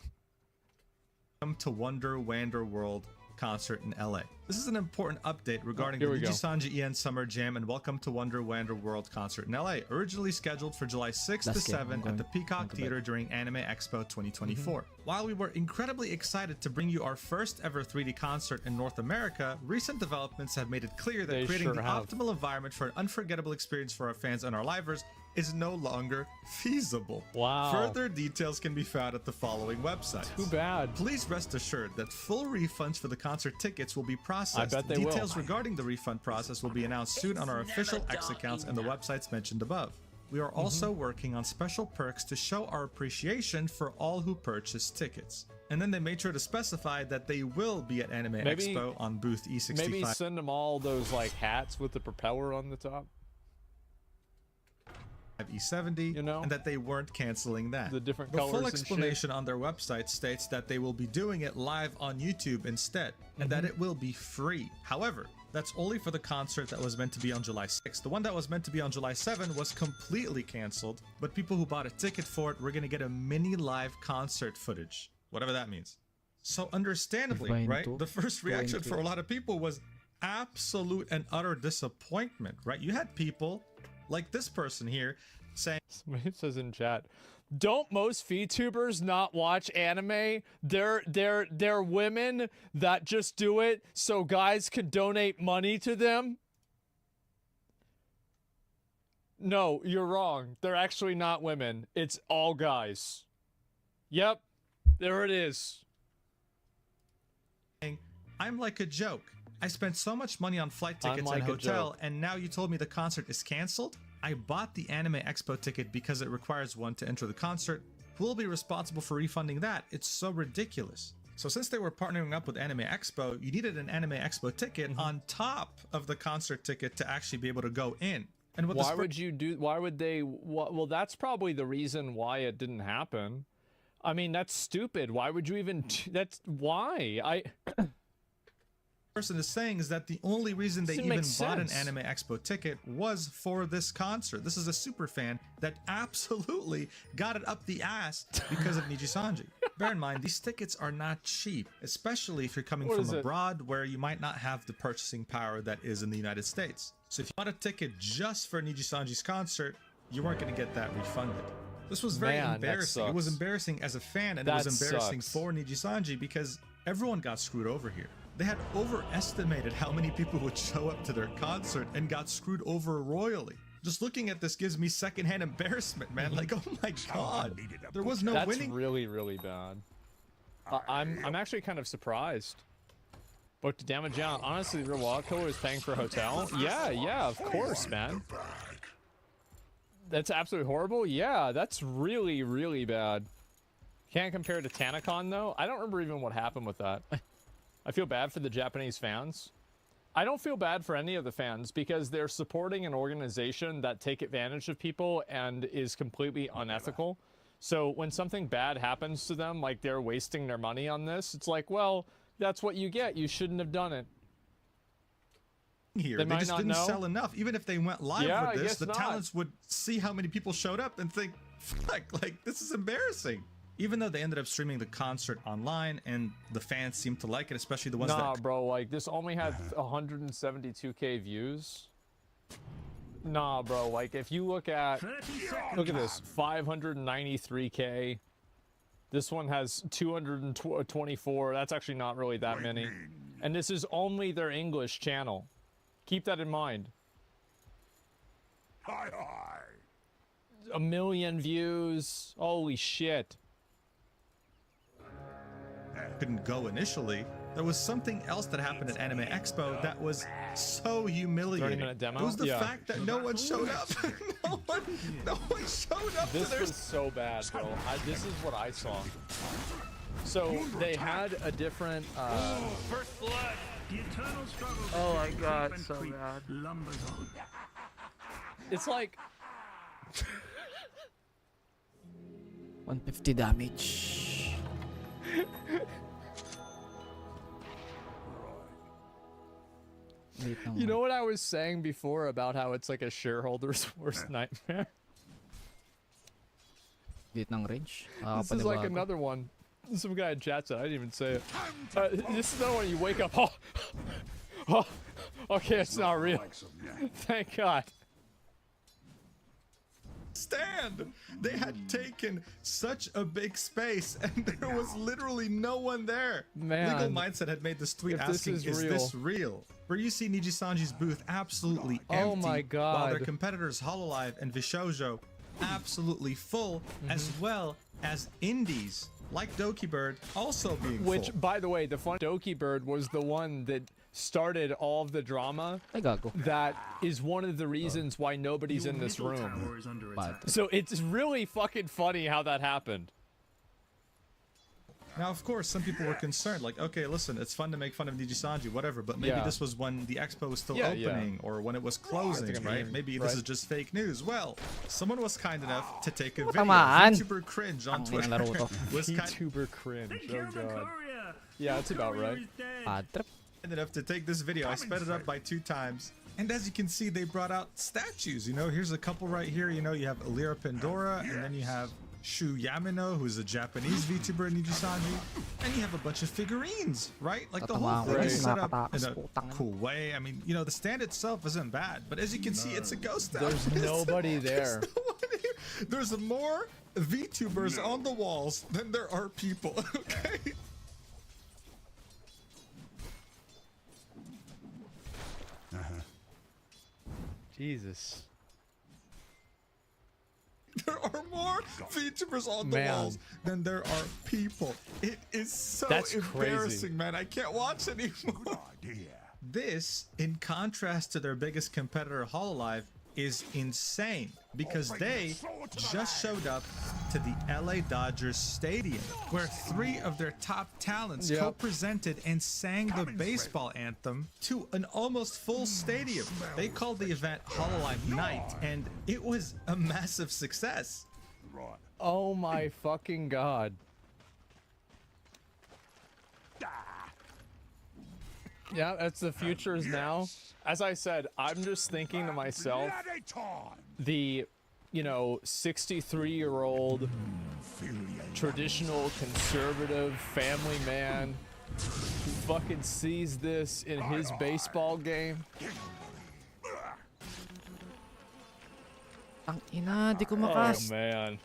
S14: Welcome to Wonder Wander World concert in LA. This is an important update regarding
S13: Here
S14: the
S13: we go.
S14: Nijisanji EN Summer Jam and Welcome to Wonder Wander World concert in LA. Originally scheduled for July 6th to
S3: Last game,
S14: 7th
S3: I'm
S14: at the
S3: going
S14: Peacock
S3: to
S14: Theater
S3: bed.
S14: during Anime Expo 2024. While we were incredibly excited to bring you our first ever 3D concert in North America, recent developments have made it clear that
S13: They
S14: creating
S13: sure
S14: the
S13: have.
S14: optimal environment for an unforgettable experience for our fans and our livers is no longer feasible.
S13: Wow.
S14: Further details can be found at the following websites.
S13: Too bad.
S14: Please rest assured that full refunds for the concert tickets will be processed.
S13: I bet they will.
S14: Details regarding the refund process will be announced soon on our official X accounts and the websites mentioned above. We are also working on special perks to show our appreciation for all who purchase tickets. And then they made sure to specify that they will be at Anime
S13: Maybe-
S14: Expo on booth E65.
S13: Maybe send them all those like hats with the propeller on the top.
S14: E70,
S13: You know?
S14: and that they weren't canceling that.
S13: The different
S14: The
S13: colors
S14: full
S13: and shit.
S14: explanation on their website states that they will be doing it live on YouTube instead, and that it will be free. However, that's only for the concert that was meant to be on July 6th. The one that was meant to be on July 7th was completely canceled, but people who bought a ticket for it were going to get a mini live concert footage, whatever that means. So understandably,
S3: Going
S14: right,
S3: to-
S14: the first
S3: going
S14: reaction
S3: to-
S14: for a lot of people was absolute and utter disappointment, right? You had people Like this person here saying,
S13: somebody says in chat, don't most VTubers not watch anime? They're women that just do it so guys can donate money to them. No, you're wrong. They're actually not women. It's all guys. Yep, there it is.
S14: I'm like a joke. I spent so much money on flight tickets and hotel, and now you told me the concert is canceled? I bought the Anime Expo ticket because it requires one to enter the concert. Who will be responsible for refunding that? It's so ridiculous. So since they were partnering up with Anime Expo, you needed an Anime Expo ticket on top of the concert ticket to actually be able to go in. And what
S13: why would you do? Why would they? Well, that's probably the reason why it didn't happen. I mean, that's stupid. Why would you even? That's why
S14: person is saying is that the only reason they even bought an Anime Expo ticket was for this concert. This is a super fan that absolutely got it up the ass because of Nijisanji. Bear in mind, these tickets are not cheap, especially if you're coming from abroad where you might not have the purchasing power that is in the United States. So if you bought a ticket just for Nijisanji's concert, you weren't going to get that refunded. This was very embarrassing. It was embarrassing as a fan, and it was embarrassing for Nijisanji because everyone got screwed over here. They had overestimated how many people would show up to their concert and got screwed over royally. Just looking at this gives me secondhand embarrassment, man. Like, oh my god, there was no winning.
S13: That's really, really bad. I'm actually kind of surprised. Booked damage down. Honestly, the real wallet killer is paying for a hotel. Yeah, of course, man. That's absolutely horrible. Yeah, that's really, really bad. Can't compare to Tanacon though. I don't remember even what happened with that. I feel bad for the Japanese fans. I don't feel bad for any of the fans because they're supporting an organization that take advantage of people and is completely unethical. So when something bad happens to them, like they're wasting their money on this, it's like, well, that's what you get. You shouldn't have done it.
S14: They just didn't sell enough. Even if they went live with this, the talents would see how many people showed up and think, fuck, like, this is embarrassing. Even though they ended up streaming the concert online and the fans seemed to like it, especially the ones that...
S13: Nah, bro, like, this only had 172k views. Nah, bro, like, if you look at... Look at this, 593k. This one has 224. That's actually not really that many. And this is only their English channel. Keep that in mind.
S1: Hi.
S13: 1 million views. Holy shit.
S14: Couldn't go initially. There was something else that happened at Anime Expo that was so humiliating.
S13: 30-minute demo?
S14: It was the fact that no one showed up. no one showed up.
S13: This was so bad, bro. This is what I saw. So they had a different
S6: First blood.
S2: The eternal struggle.
S15: Oh my god, so bad.
S2: Lumbers on.
S13: It's like
S3: 150 damage.
S13: You know what I was saying before about how it's like a shareholder's worst nightmare?
S3: Range.
S13: This is like another one. Some guy in chat said, I didn't even say it. This is another one you wake up, oh, okay, it's not real. Thank God.
S14: Stand! They had taken such a big space and there was literally no one there.
S13: Man,
S14: Legal Mindset had made this tweet asking, is this real? Where you see Nijisanji's booth absolutely empty.
S13: Oh my god.
S14: While their competitors Hololive and Vishoujo absolutely full, as well as indies like Doki Bird also being full.
S13: Which, by the way, the fun Doki Bird was the one that started all of the drama. That is one of the reasons why nobody's in this room. So it's really fucking funny how that happened.
S14: Now, of course, some people were concerned, like, okay, listen, it's fun to make fun of Nijisanji, whatever, but maybe this was when the expo was still opening or when it was closing, right? Maybe this is just fake news. Well, someone was kind enough to take a video. VTuber Cringe on Twitter.
S13: VTuber Cringe, oh god. Yeah, that's about right.
S14: Enough to take this video. I sped it up by 2 times. And as you can see, they brought out statues. You know, here's a couple right here. You know, you have Alira Pandora, and then you have Shu Yamino, who's a Japanese VTuber, Nijisanji, and you have a bunch of figurines, right? Like the whole thing is set up in a cool way. I mean, you know, the stand itself isn't bad, but as you can see, it's a ghost town.
S13: There's nobody there.
S14: There's no one here. There's more VTubers on the walls than there are people, okay?
S13: Jesus.
S14: There are more VTubers on the walls than there are people. It is so embarrassing, man. I can't watch anymore. This, in contrast to their biggest competitor, HoloLive, is insane because they just showed up to the LA Dodgers Stadium, where 3 of their top talents co-presented and sang the baseball anthem to an almost full stadium. They called the event HoloLive Night, and it was a massive success.
S13: Oh my fucking god. Yeah, that's the futures now. As I said, I'm just thinking to myself, the, you know, 63-year-old traditional conservative family man who fucking sees this in his baseball game.
S3: Ang ina, di ko
S13: Oh
S3: makas.
S13: man.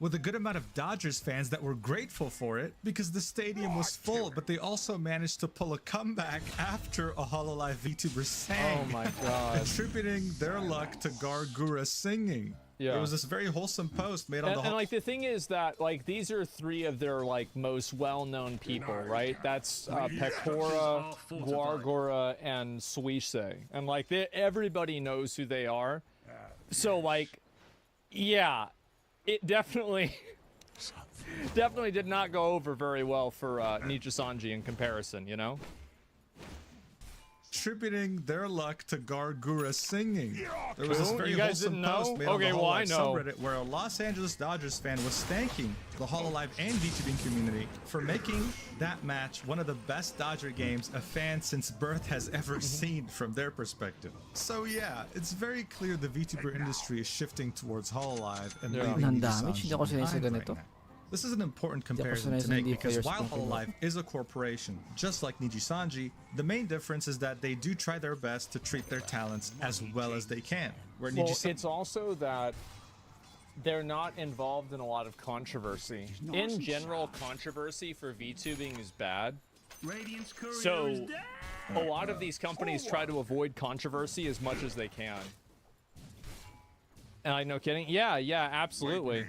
S14: With a good amount of Dodgers fans that were grateful for it because the stadium was full, but they also managed to pull a comeback after a HoloLive VTuber sang.
S13: Oh my god.
S14: Attributing their luck to Gargura singing.
S13: Yeah.
S14: It was this very wholesome post made on the
S13: And like the thing is that like these are 3 of their like most well-known people, right? That's Pecora, Gargura, and Suisse. And like everybody knows who they are. So like, yeah. It definitely did not go over very well for Nijisanji in comparison, you know?
S14: Attributing their luck to Gargura singing. There was this very
S13: you guys
S14: wholesome
S13: didn't know?
S14: post made on the HoloLive subreddit where a Los Angeles Dodgers fan was thanking the HoloLive and VTubing community for making that match one of the best Dodger games a fan since birth has ever seen from their perspective. So yeah, it's very clear the VTuber industry is shifting towards HoloLive and leaving Nijisanji behind right now. This is an important comparison to make because while HoloLive is a corporation, just like Nijisanji, the main difference is that they do try their best to treat their talents as well as they can. Where
S13: Well, it's also that they're not involved in a lot of controversy. In general, controversy for VTubing is bad. So a lot of these companies try to avoid controversy as much as they can. And like, no kidding? Yeah, absolutely.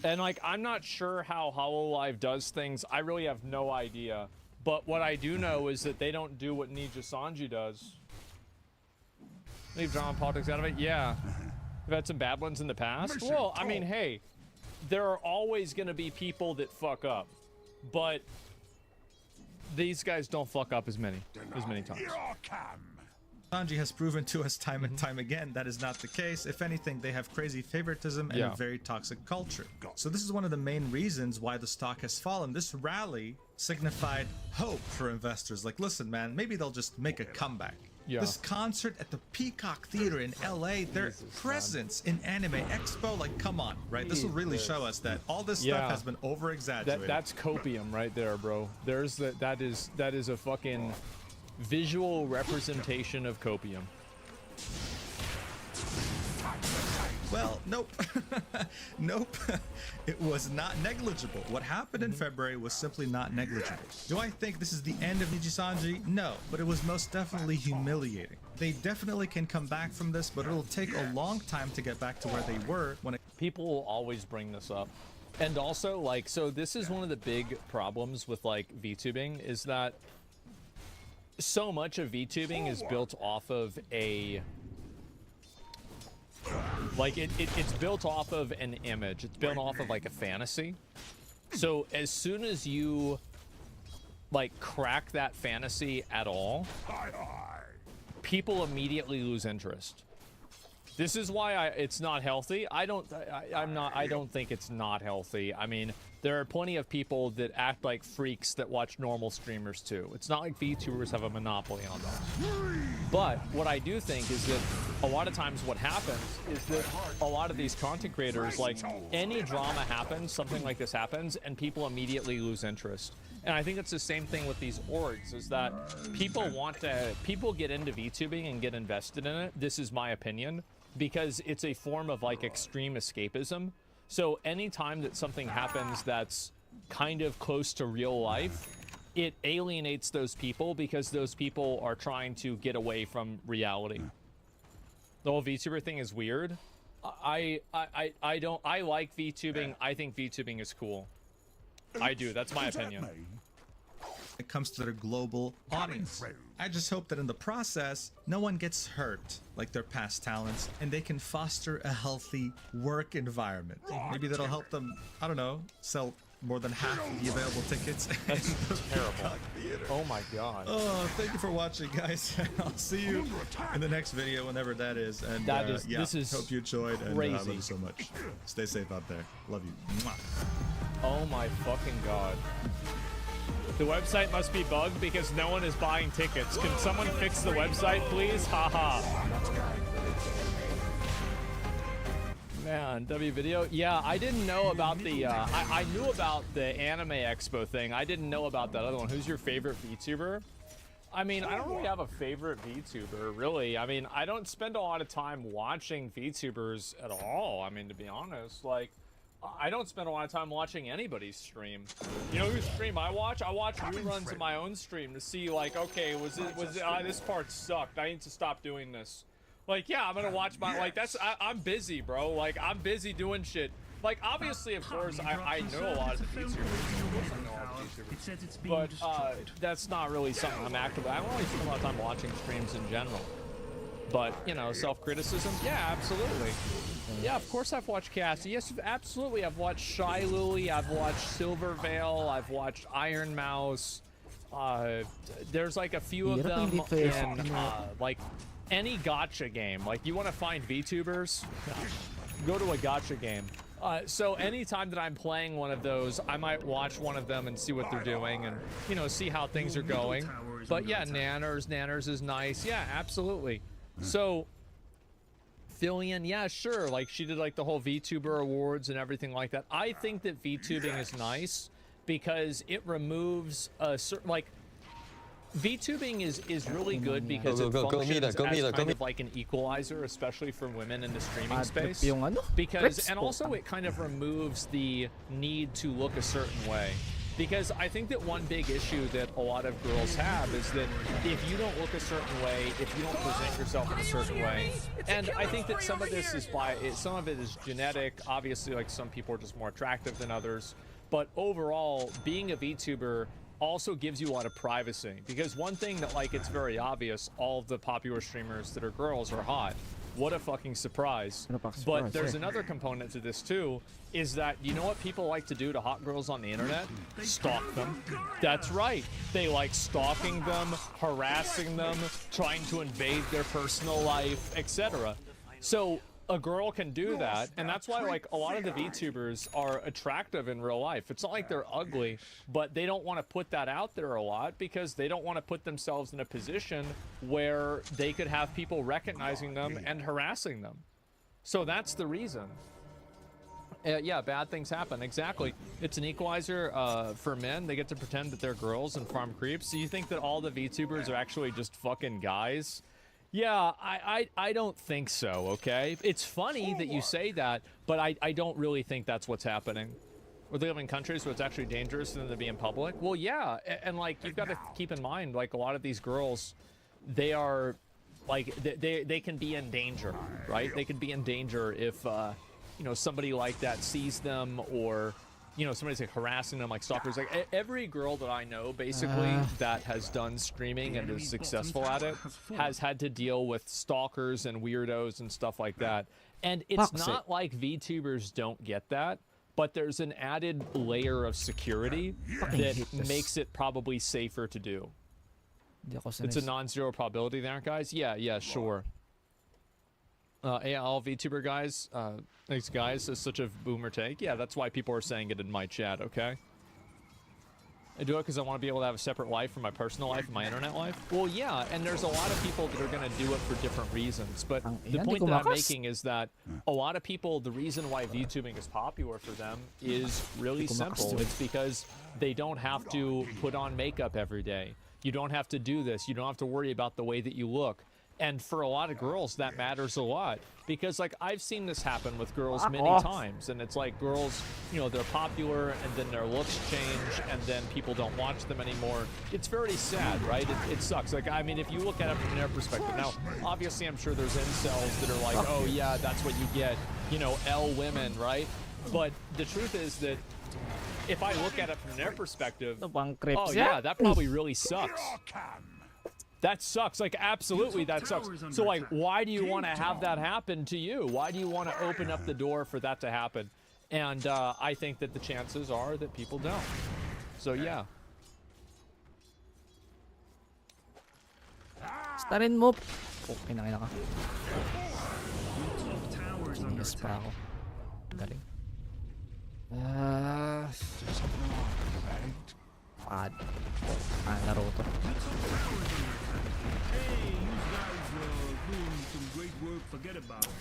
S13: And like, I'm not sure how HoloLive does things. I really have no idea. But what I do know is that they don't do what Nijisanji does. Leave drama and politics out of it? Yeah. We've had some bad ones in the past. Well, I mean, hey, there are always going to be people that fuck up. But these guys don't fuck up as many times.
S14: Sanji has proven to us time and time again that is not the case. If anything, they have crazy favoritism and a very toxic culture. So this is one of the main reasons why the stock has fallen. This rally signified hope for investors. Like, listen, man, maybe they'll just make a comeback. This concert at the Peacock Theater in LA, their presence in Anime Expo, like, come on, right? This will really show us that all this stuff has been over-exaggerated.
S13: That's copium right there, bro. There's that is a fucking visual representation of copium.
S14: Well, nope. Nope. It was not negligible. What happened in February was simply not negligible. Do I think this is the end of Nijisanji? No, but it was most definitely humiliating. They definitely can come back from this, but it'll take a long time to get back to where they were when
S13: people will always bring this up. And also, like, so this is one of the big problems with like VTubing is that so much of VTubing is built off of a like it's built off of an image. It's built off of like a fantasy. So as soon as you like crack that fantasy at all, people immediately lose interest. This is why it's not healthy. I don't think it's not healthy. I mean, there are plenty of people that act like freaks that watch normal streamers too. It's not like VTubers have a monopoly on those. But what I do think is that a lot of times what happens is that a lot of these content creators, like, any drama happens, something like this happens, and people immediately lose interest. And I think it's the same thing with these orgs, is that people get into VTubing and get invested in it. This is my opinion, because it's a form of like extreme escapism. So anytime that something happens that's kind of close to real life, it alienates those people because those people are trying to get away from reality. The whole VTuber thing is weird. I like VTubing. I think VTubing is cool. I do. That's my opinion.
S14: It comes to their global audience. I just hope that in the process, no one gets hurt like their past talents, and they can foster a healthy work environment. Maybe that'll help them, I don't know, sell more than half the available tickets.
S13: That's terrible. Oh my god.
S14: Oh, thank you for watching, guys. I'll see you in the next video, whenever that is. And yeah,
S13: this is
S14: hope you enjoyed, and I love you so much. Stay safe out there. Love you. Mwah.
S13: Oh my fucking god. The website must be bugged because no one is buying tickets. Can someone fix the website, please? Haha. Man, W video. Yeah, I didn't know about the. I knew about the Anime Expo thing. I didn't know about that other one. Who's your favorite VTuber? I mean, I don't really have a favorite VTuber, really. I mean, I don't spend a lot of time watching VTubers at all. I mean, to be honest, like, I don't spend a lot of time watching anybody's stream. You know whose stream I watch? I watch reruns of my own stream to see, like, okay, this part sucked. I need to stop doing this. Like, yeah, I'm gonna watch my, like, I'm busy, bro. Like, I'm busy doing shit. Like, obviously, of course, I know a lot of the VTubers. Of course I know all the VTubers. But, that's not really something I'm active. I don't really spend a lot of time watching streams in general. But, you know, self-criticism? Yeah, absolutely. Yeah, of course I've watched Cassie. Yes, absolutely. I've watched Shy Lily. I've watched Silverveil. I've watched Iron Mouse. There's like a few of them in like any gacha game. Like, you want to find VTubers? Go to a gacha game. So anytime that I'm playing one of those, I might watch one of them and see what they're doing and, you know, see how things are going. But yeah, Nanners is nice. Yeah, absolutely. So Fillion, yeah, sure. Like, she did like the whole VTuber awards and everything like that. I think that VTubing is nice because it removes a certain, like, VTubing is really good because it functions as kind of like an equalizer, especially for women in the streaming space. Because, and also it kind of removes the need to look a certain way. Because I think that one big issue that a lot of girls have is that if you don't look a certain way, if you don't present yourself in a certain way, and I think that some of this is some of it is genetic. Obviously, like, some people are just more attractive than others. But overall, being a VTuber also gives you a lot of privacy. Because one thing that, like, it's very obvious, all of the popular streamers that are girls are hot. What a fucking surprise. But there's another component to this too, is that, you know what people like to do to hot girls on the internet? Stalk them. That's right. They like stalking them, harassing them, trying to invade their personal life, etc. So a girl can do that, and that's why, like, a lot of the VTubers are attractive in real life. It's not like they're ugly, but they don't want to put that out there a lot because they don't want to put themselves in a position where they could have people recognizing them and harassing them. So that's the reason. Yeah, bad things happen. Exactly. It's an equalizer for men. They get to pretend that they're girls and farm creeps. So you think that all the VTubers are actually just fucking guys? Yeah, I don't think so, okay? It's funny that you say that, but I don't really think that's what's happening. Or they live in countries where it's actually dangerous for them to be in public. Well, yeah, and like, you've got to keep in mind, like, a lot of these girls, they are, like, they can be in danger, right? They can be in danger if, you know, somebody like that sees them, or, you know, somebody's like harassing them, like stalkers. Like, every girl that I know, basically, that has done streaming and is successful at it has had to deal with stalkers and weirdos and stuff like that. And it's not like VTubers don't get that, but there's an added layer of security that makes it probably safer to do. It's a non-zero probability there, guys. Yeah, sure. all VTuber guys, thanks guys, is such a boomer take. Yeah, that's why people are saying it in my chat, okay? I do it because I want to be able to have a separate life from my personal life and my internet life. Well, yeah, and there's a lot of people that are going to do it for different reasons. But the point that I'm making is that a lot of people, the reason why VTubing is popular for them is really simple. It's because they don't have to put on makeup every day. You don't have to do this. You don't have to worry about the way that you look. And for a lot of girls, that matters a lot. Because, like, I've seen this happen with girls many times. And it's like girls, you know, they're popular, and then their looks change, and then people don't watch them anymore. It's very sad, right? It sucks. Like, I mean, if you look at it from their perspective. Now, obviously, I'm sure there's incels that are like, oh, yeah, that's what you get. You know, L women, right? But the truth is that if I look at it from their perspective, oh, yeah, that probably really sucks. That sucks. Like, absolutely, that sucks. So, like, why do you want to have that happen to you? Why do you want to open up the door for that to happen? And I think that the chances are that people don't. So, yeah.
S3: Starin mo. Okay na ka. Genius pa ako. Galing. Pad. Laro to.
S2: Hey, you guys doing some great work. Forget about it.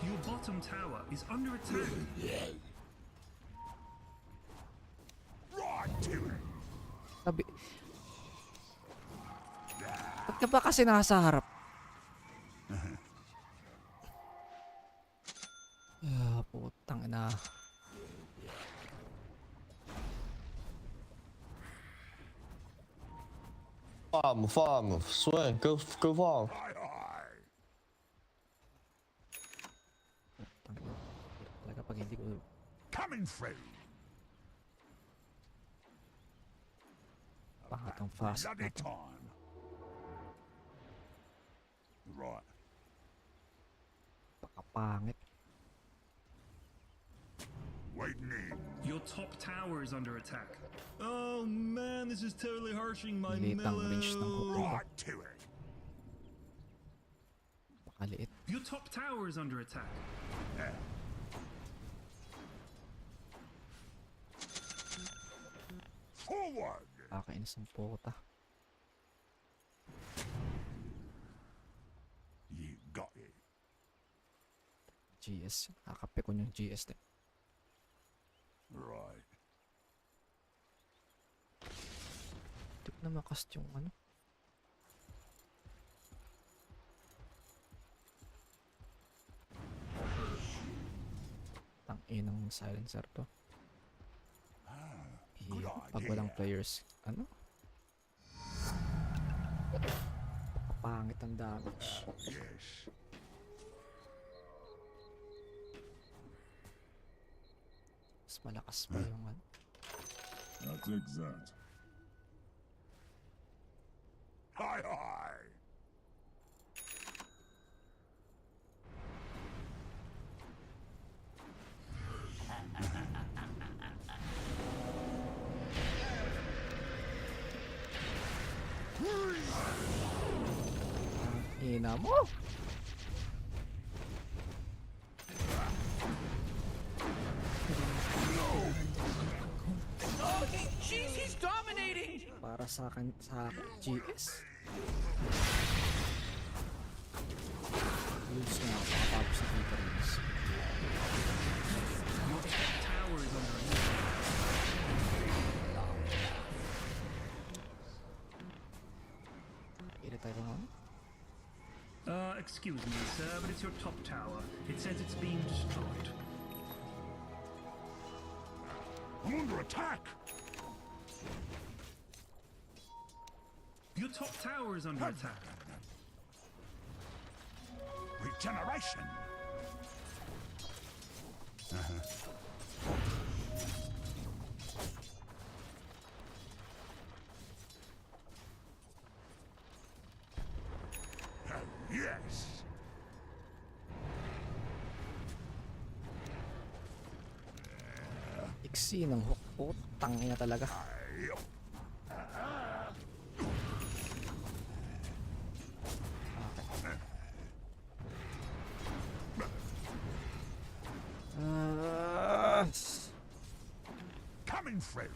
S2: Your bottom tower is under attack.
S3: Sabi... Ba't ka ba kasi nasa harap? Putang ina.
S16: Farm, swing, go farm.
S3: Talaga pag hindi ko...
S1: Coming through.
S3: Bakit ang fast na to?
S1: Right.
S3: Pakapangit.
S1: Waiting in.
S2: Your top tower is under attack. Oh man, this is totally harshing my
S3: mellow.
S1: Right to it.
S3: Pakaliit.
S2: Your top tower is under attack.
S1: Forward.
S3: Kakainis ng puta.
S1: You got it.
S3: GS. Nakape ko yung GS din.
S1: Right.
S3: Hindi ko na makast yung ano. Tang-inang silencer to. Pag walang players, ano? Pangit ang damage.
S1: Yes.
S3: Mas malakas pa yung ano.
S1: That's exact. Hi, hi.
S3: Ina mo!
S6: Oh, jeez, he's dominating!
S3: Para sa akin, GS. Lose na ako, makapapos sa Trident.
S2: Your top tower is under attack.
S3: Tayo naman.
S2: Excuse me, sir, but it's your top tower. It says it's being destroyed.
S1: I'm under attack.
S2: Your top tower is under attack.
S1: Regeneration.
S3: Sexy ng hook. Putang ina talaga.
S1: Coming through.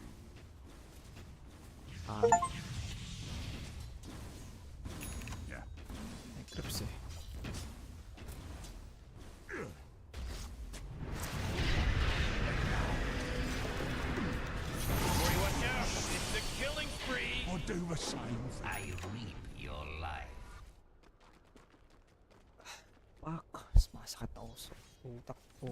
S3: Yeah. Eclipse.
S6: Watch out! It's a killing spree!
S1: Or do the same. I reap your life.
S3: Fuck. Sumasakit ako sa utak ko.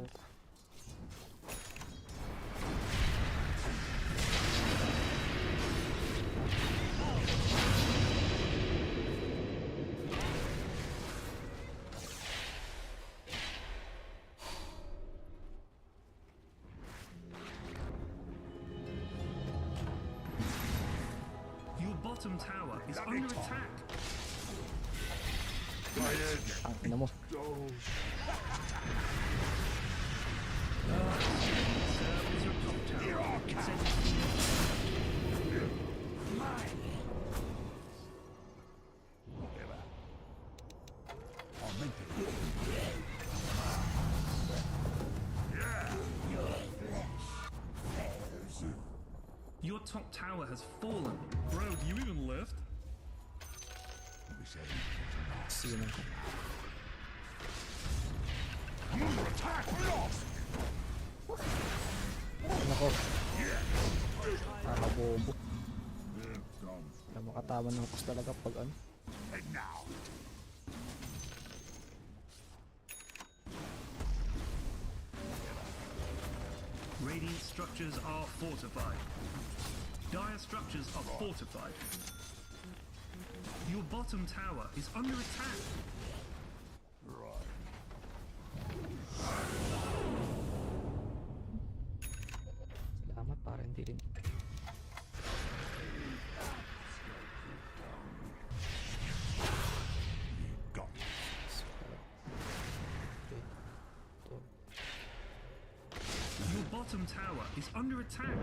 S2: Your bottom tower is under attack.
S3: Ang ina mo.
S2: Your top tower has fallen. Bro, do you even lift?
S3: Sino ko? Nako. Bobo. Wala makatama ng hukos talaga pag ano.
S2: Radiant structures are fortified. Dire structures are fortified. Your bottom tower is under attack.
S3: Salamat para hindi rin.
S2: Your bottom tower is under attack.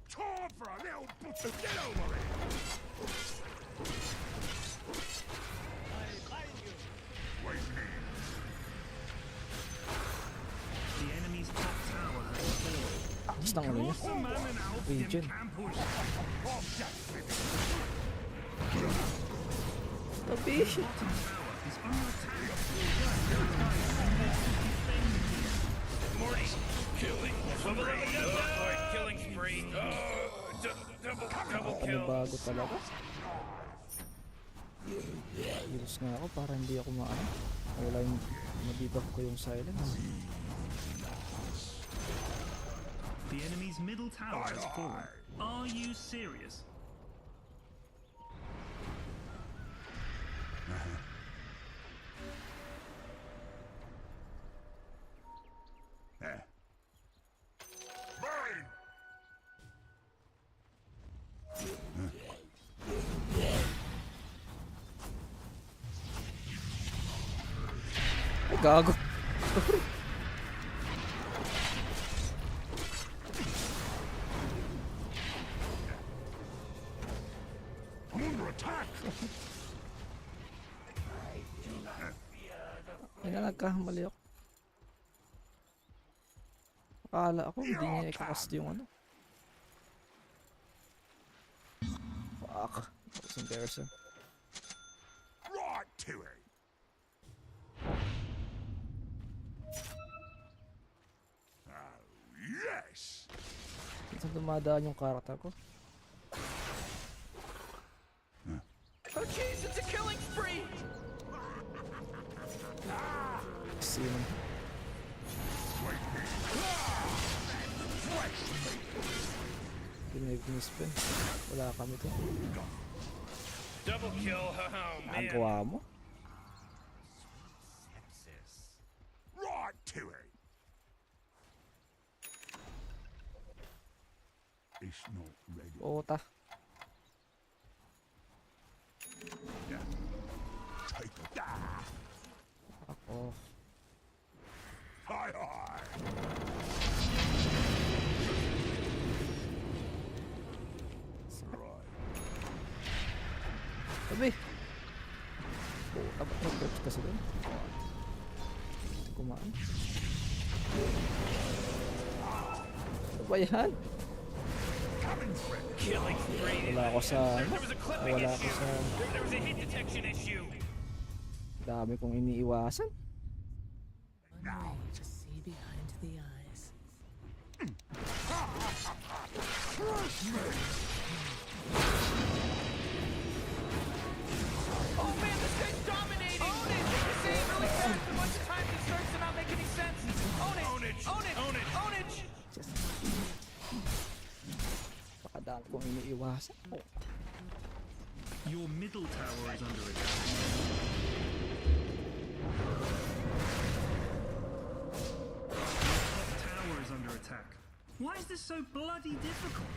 S1: Time for a little butcher. Get over it.
S2: The enemy's top tower has fallen.
S3: Taas ng ano niya. Region. Tabi.
S2: Bottom tower is under attack.
S6: Morty, killing spree. Killing spree. Double kill.
S3: Bago talaga. Ilos nga ako para hindi ako maano. Wala yung mabibak ko yung silence.
S2: The enemy's middle tower has fallen. Are you serious?
S3: Ay, gago.
S1: I'm under attack.
S3: Ay na, nagkahamali ako. Akala ako hindi niya ikakast yung ano. Fuck. That was embarrassing.
S1: Right to it. Oh, yes.
S3: Saan dumadaan yung karakter ko?
S6: Oh jeez, it's a killing spree!
S3: Sino? Pinag-spin. Wala kami to.
S6: Double kill, oh man.
S3: Nagawa mo?
S1: Right to it. It's not ready.
S3: Ota.
S1: Yeah. Take it.
S3: Ako.
S1: Fire.
S3: Sabi. Puta, ba't nag-burst kasi doon? Kumaan. Ano ba yan? Wala ako sa... Wala ako sa... Dami kong iniiwasan.
S11: One way to see behind the eyes.
S6: Oh man, this guy's dominating! Own it! You say it really fast a bunch of times it starts to not make any sense. Own it! Own it! Own it! Own it! Own it!
S3: Baka dami kong iniiwasan. Oh.
S2: Your middle tower is under attack. Your top tower is under attack. Why is this so bloody difficult?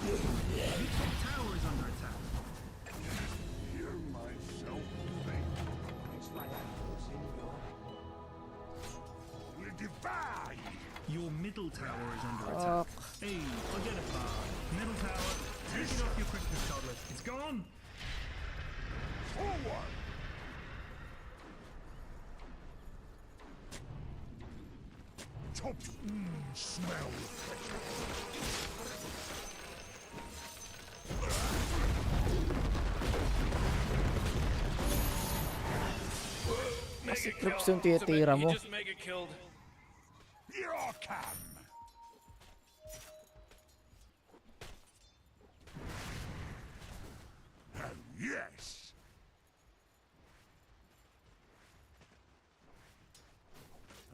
S2: Your top tower is under attack.
S1: Hear myself think. It's like I was in your... Will devour you.
S2: Your middle tower is under attack. Hey, forget it, Bob. Middle tower, take it off your Christmas cutlet. It's gone.
S1: Forward. Top. Smell.
S3: Kasi troops yung titira mo.
S6: Just make it killed.
S1: Here I come. Oh, yes.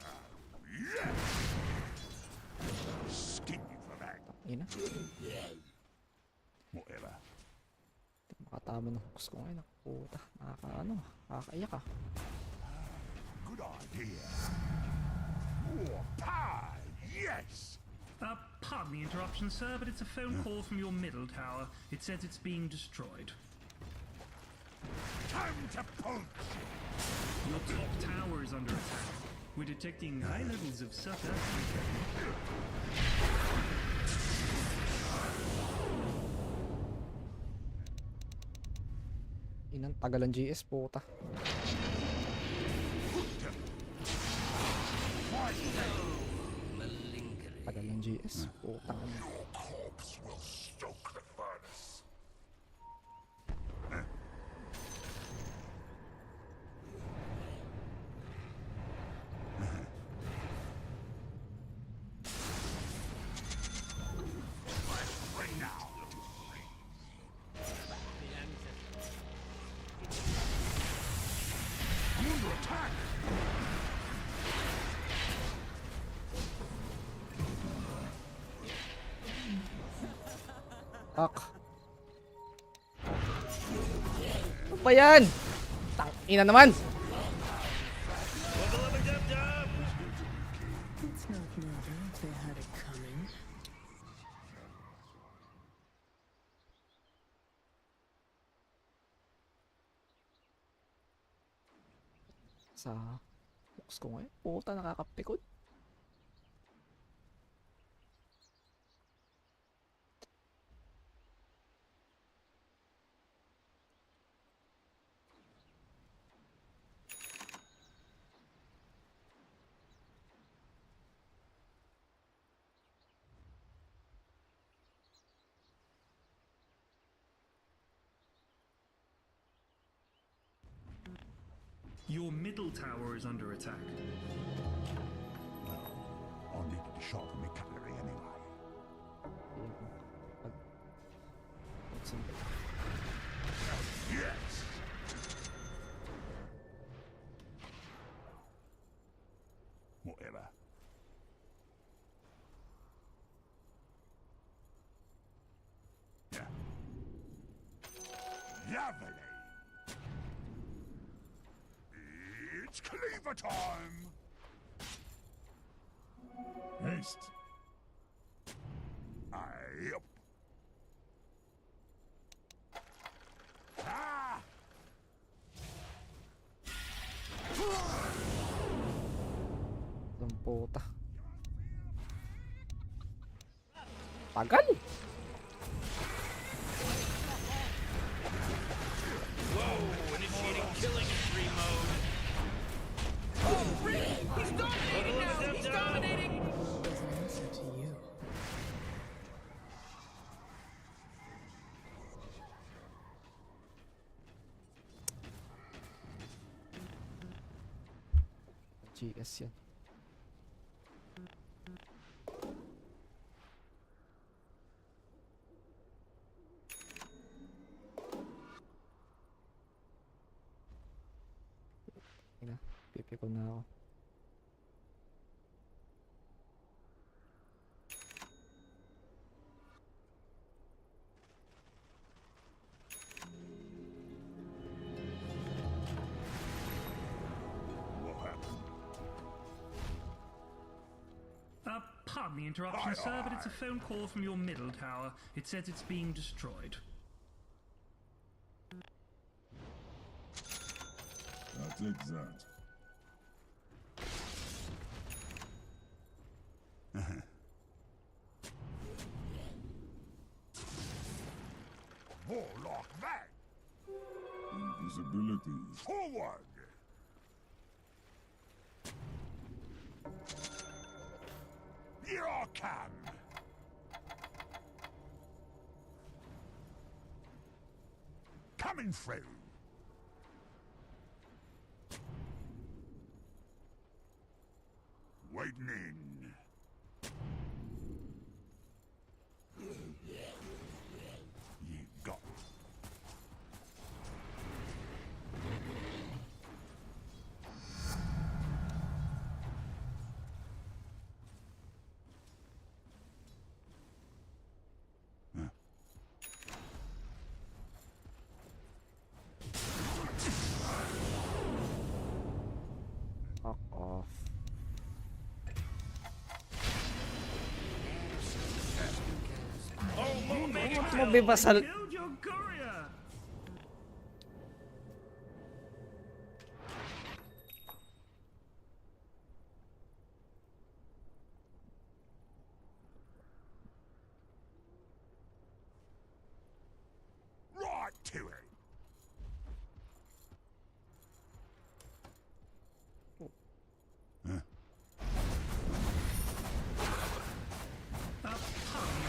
S1: Oh, yes. Skin you for that.
S3: Ina.
S1: Whatever.
S3: Makatama ng hooks ko ngayon. Puta, nakakaiyak ah.
S1: Good idea. More power, yes.
S2: Pardon the interruption, sir, but it's a phone call from your middle tower. It says it's being destroyed.
S1: Time to punch.
S2: Your top tower is under attack. We're detecting high levels of sucker.
S3: Inang tagal ang GS, puta. Tagal ng GS, puta.
S1: Your corpse will stoke the furnace. Right now. I'm under attack.
S3: Ak. Ano ba yan? Tangina naman!
S11: It's not murder if they had it coming.
S3: Sa hooks ko ngayon. Puta, nakakapikod.
S2: Your middle tower is under attack.
S1: I'll need to sharpen my cutlery anyway. Yes. Whatever. Yeah. Lovely. It's cleaver time. Haste. Yep.
S3: Puta. Tagal!
S6: Whoa, initiating killing spree mode. Oh, really? He's dominating now! He's dominating!
S11: There's an answer to you.
S3: GS yan. Ina, pipi ko na ako.
S2: Pardon the interruption, sir, but it's a phone call from your middle tower. It says it's being destroyed.
S1: I'll take that. Warlock back! Invisibility. Forward! Here I come! Coming through! Waiting in. You got it.
S3: Fuck off. Mabibasal.
S2: Killed your courier!
S1: Right to it!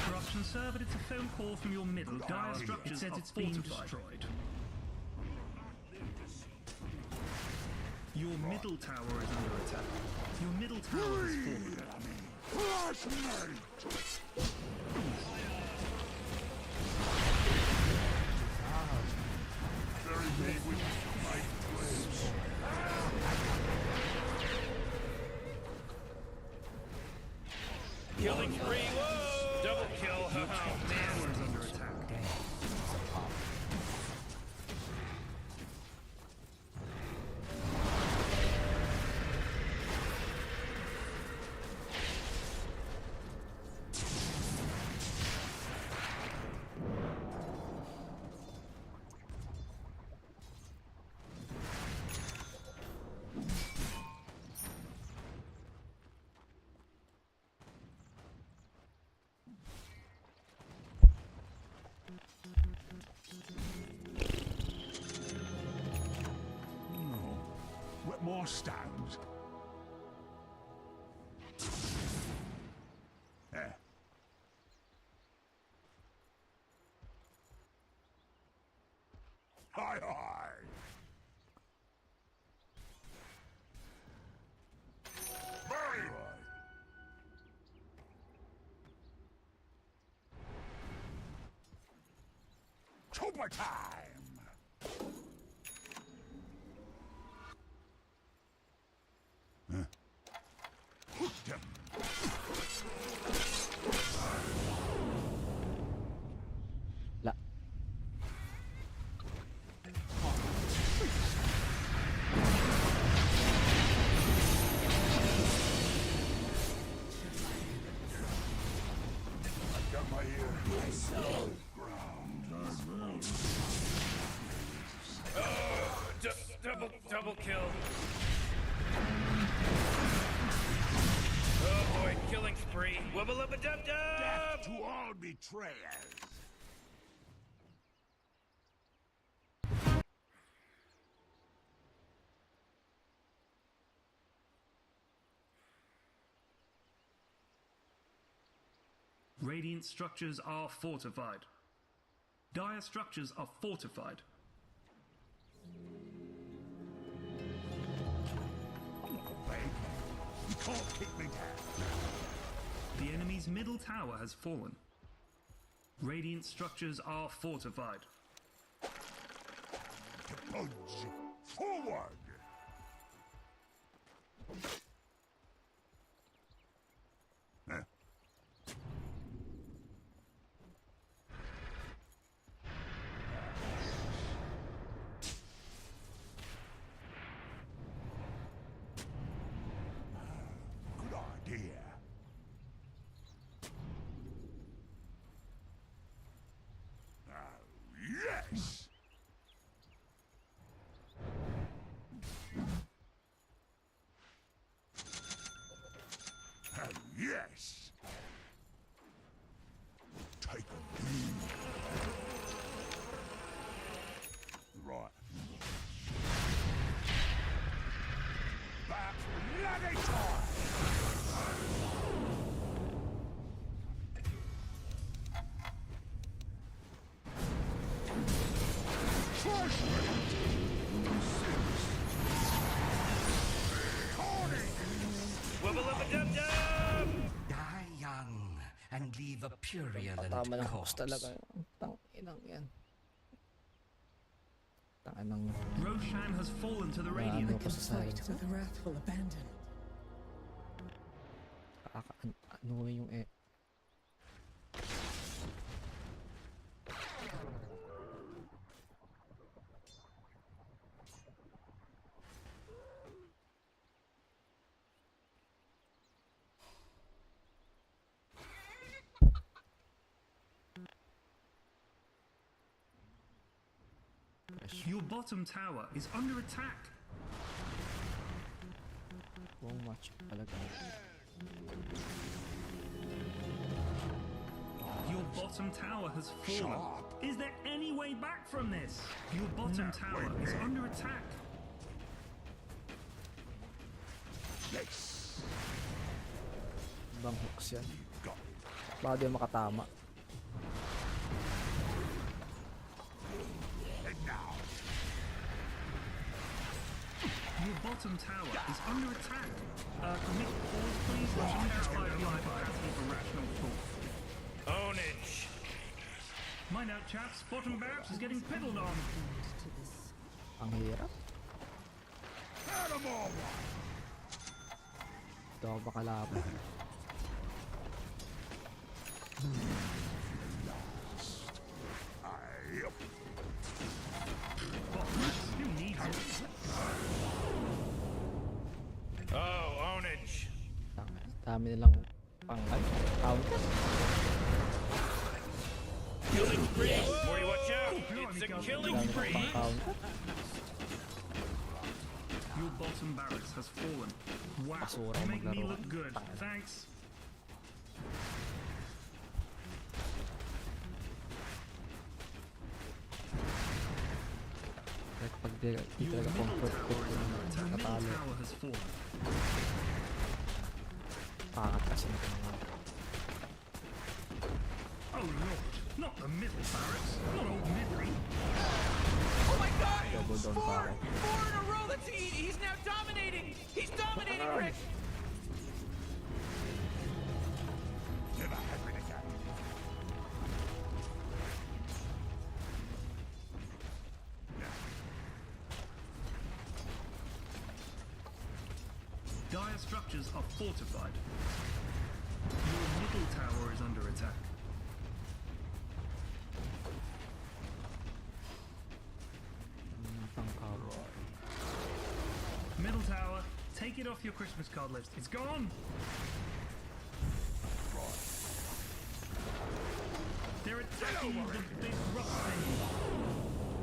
S2: Interruption, sir, but it's a phone call from your middle tower. It says it's being destroyed. Your middle tower is under attack. Your middle tower has fallen.
S1: Bury me with my graves.
S6: Killing spree, whoa! Double kill,
S2: Your
S6: haha,
S2: top
S6: man.
S2: tower is under attack.
S1: What more stones? Hi, hi. Very right. Chopper time. Hooked him.
S3: La.
S1: I've got my ear. Ground.
S6: Double kill. Oh boy, killing spree. Wubba lubba dub dub!
S1: Death to all betrayers.
S2: Radiant structures are fortified. Dire structures are fortified.
S1: You can't kick me down.
S2: The enemy's middle tower has fallen. Radiant structures are fortified.
S1: Punch forward. Huh? Good idea. Yes! Yes! Take a knee. Right. Back bloody time!
S6: Wubba lubba dub dub!
S17: Die young and leave a purulent
S3: Tama ng host
S17: corpse.
S3: talaga. Tang-inang yan. Tang-inang...
S2: Roshan has fallen to the
S3: Ano
S2: Radiant.
S3: ko sa silent.
S11: The wrathful abandon.
S3: Ano yung
S2: Your bottom tower is under attack.
S3: Buong match talaga.
S2: Your bottom tower has fallen. Is there any way back from this? Your bottom tower is under attack.
S1: Yes.
S3: Ibang hooks yan. Baka di makatama.
S1: And now.
S2: Your bottom tower is under attack. Commit pause, please. Russian ally beyond capacity for rational thought.
S6: Ownage.
S2: Mind out, chaps. Bottom barracks is getting piddled on.
S3: Ang hirap. Ito ako makalaban.
S2: Who needs it?
S6: Oh, ownage.
S3: Dami nilang pangay. Counter.
S6: Killing spree. Morty, watch out. It's a killing
S3: Dami nilang
S6: spree.
S3: pang-counter.
S2: Your bottom barracks has fallen. Wow,
S3: Basura
S2: you make me
S3: maglaro.
S2: look good. Thanks.
S3: Kahit pag di
S2: Your
S3: talaga
S2: middle
S3: comfort
S2: tower
S3: food
S2: is
S3: yung
S2: under attack. Middle
S3: natalo.
S2: tower has fallen.
S3: Pangat kasi nito mga.
S2: Oh lord, not the middle barracks. Not old Midri.
S6: Oh my god!
S3: Double down
S6: Four
S3: pa ako.
S6: in a row. He's now dominating. He's dominating, Rick.
S1: Never happen again.
S2: Dire structures are fortified. Your middle tower is under attack. Middle tower, take it off your Christmas card list. It's gone! They're attacking the big rock thing.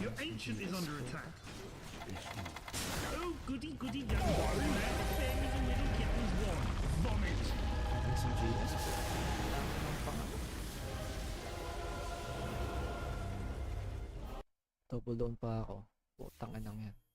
S2: Your ancient is under attack. Oh, goody, goody, goody. That thing is a little kitten's one. Vomit.
S3: Some GS. Double down pa ako. Putang inang yan.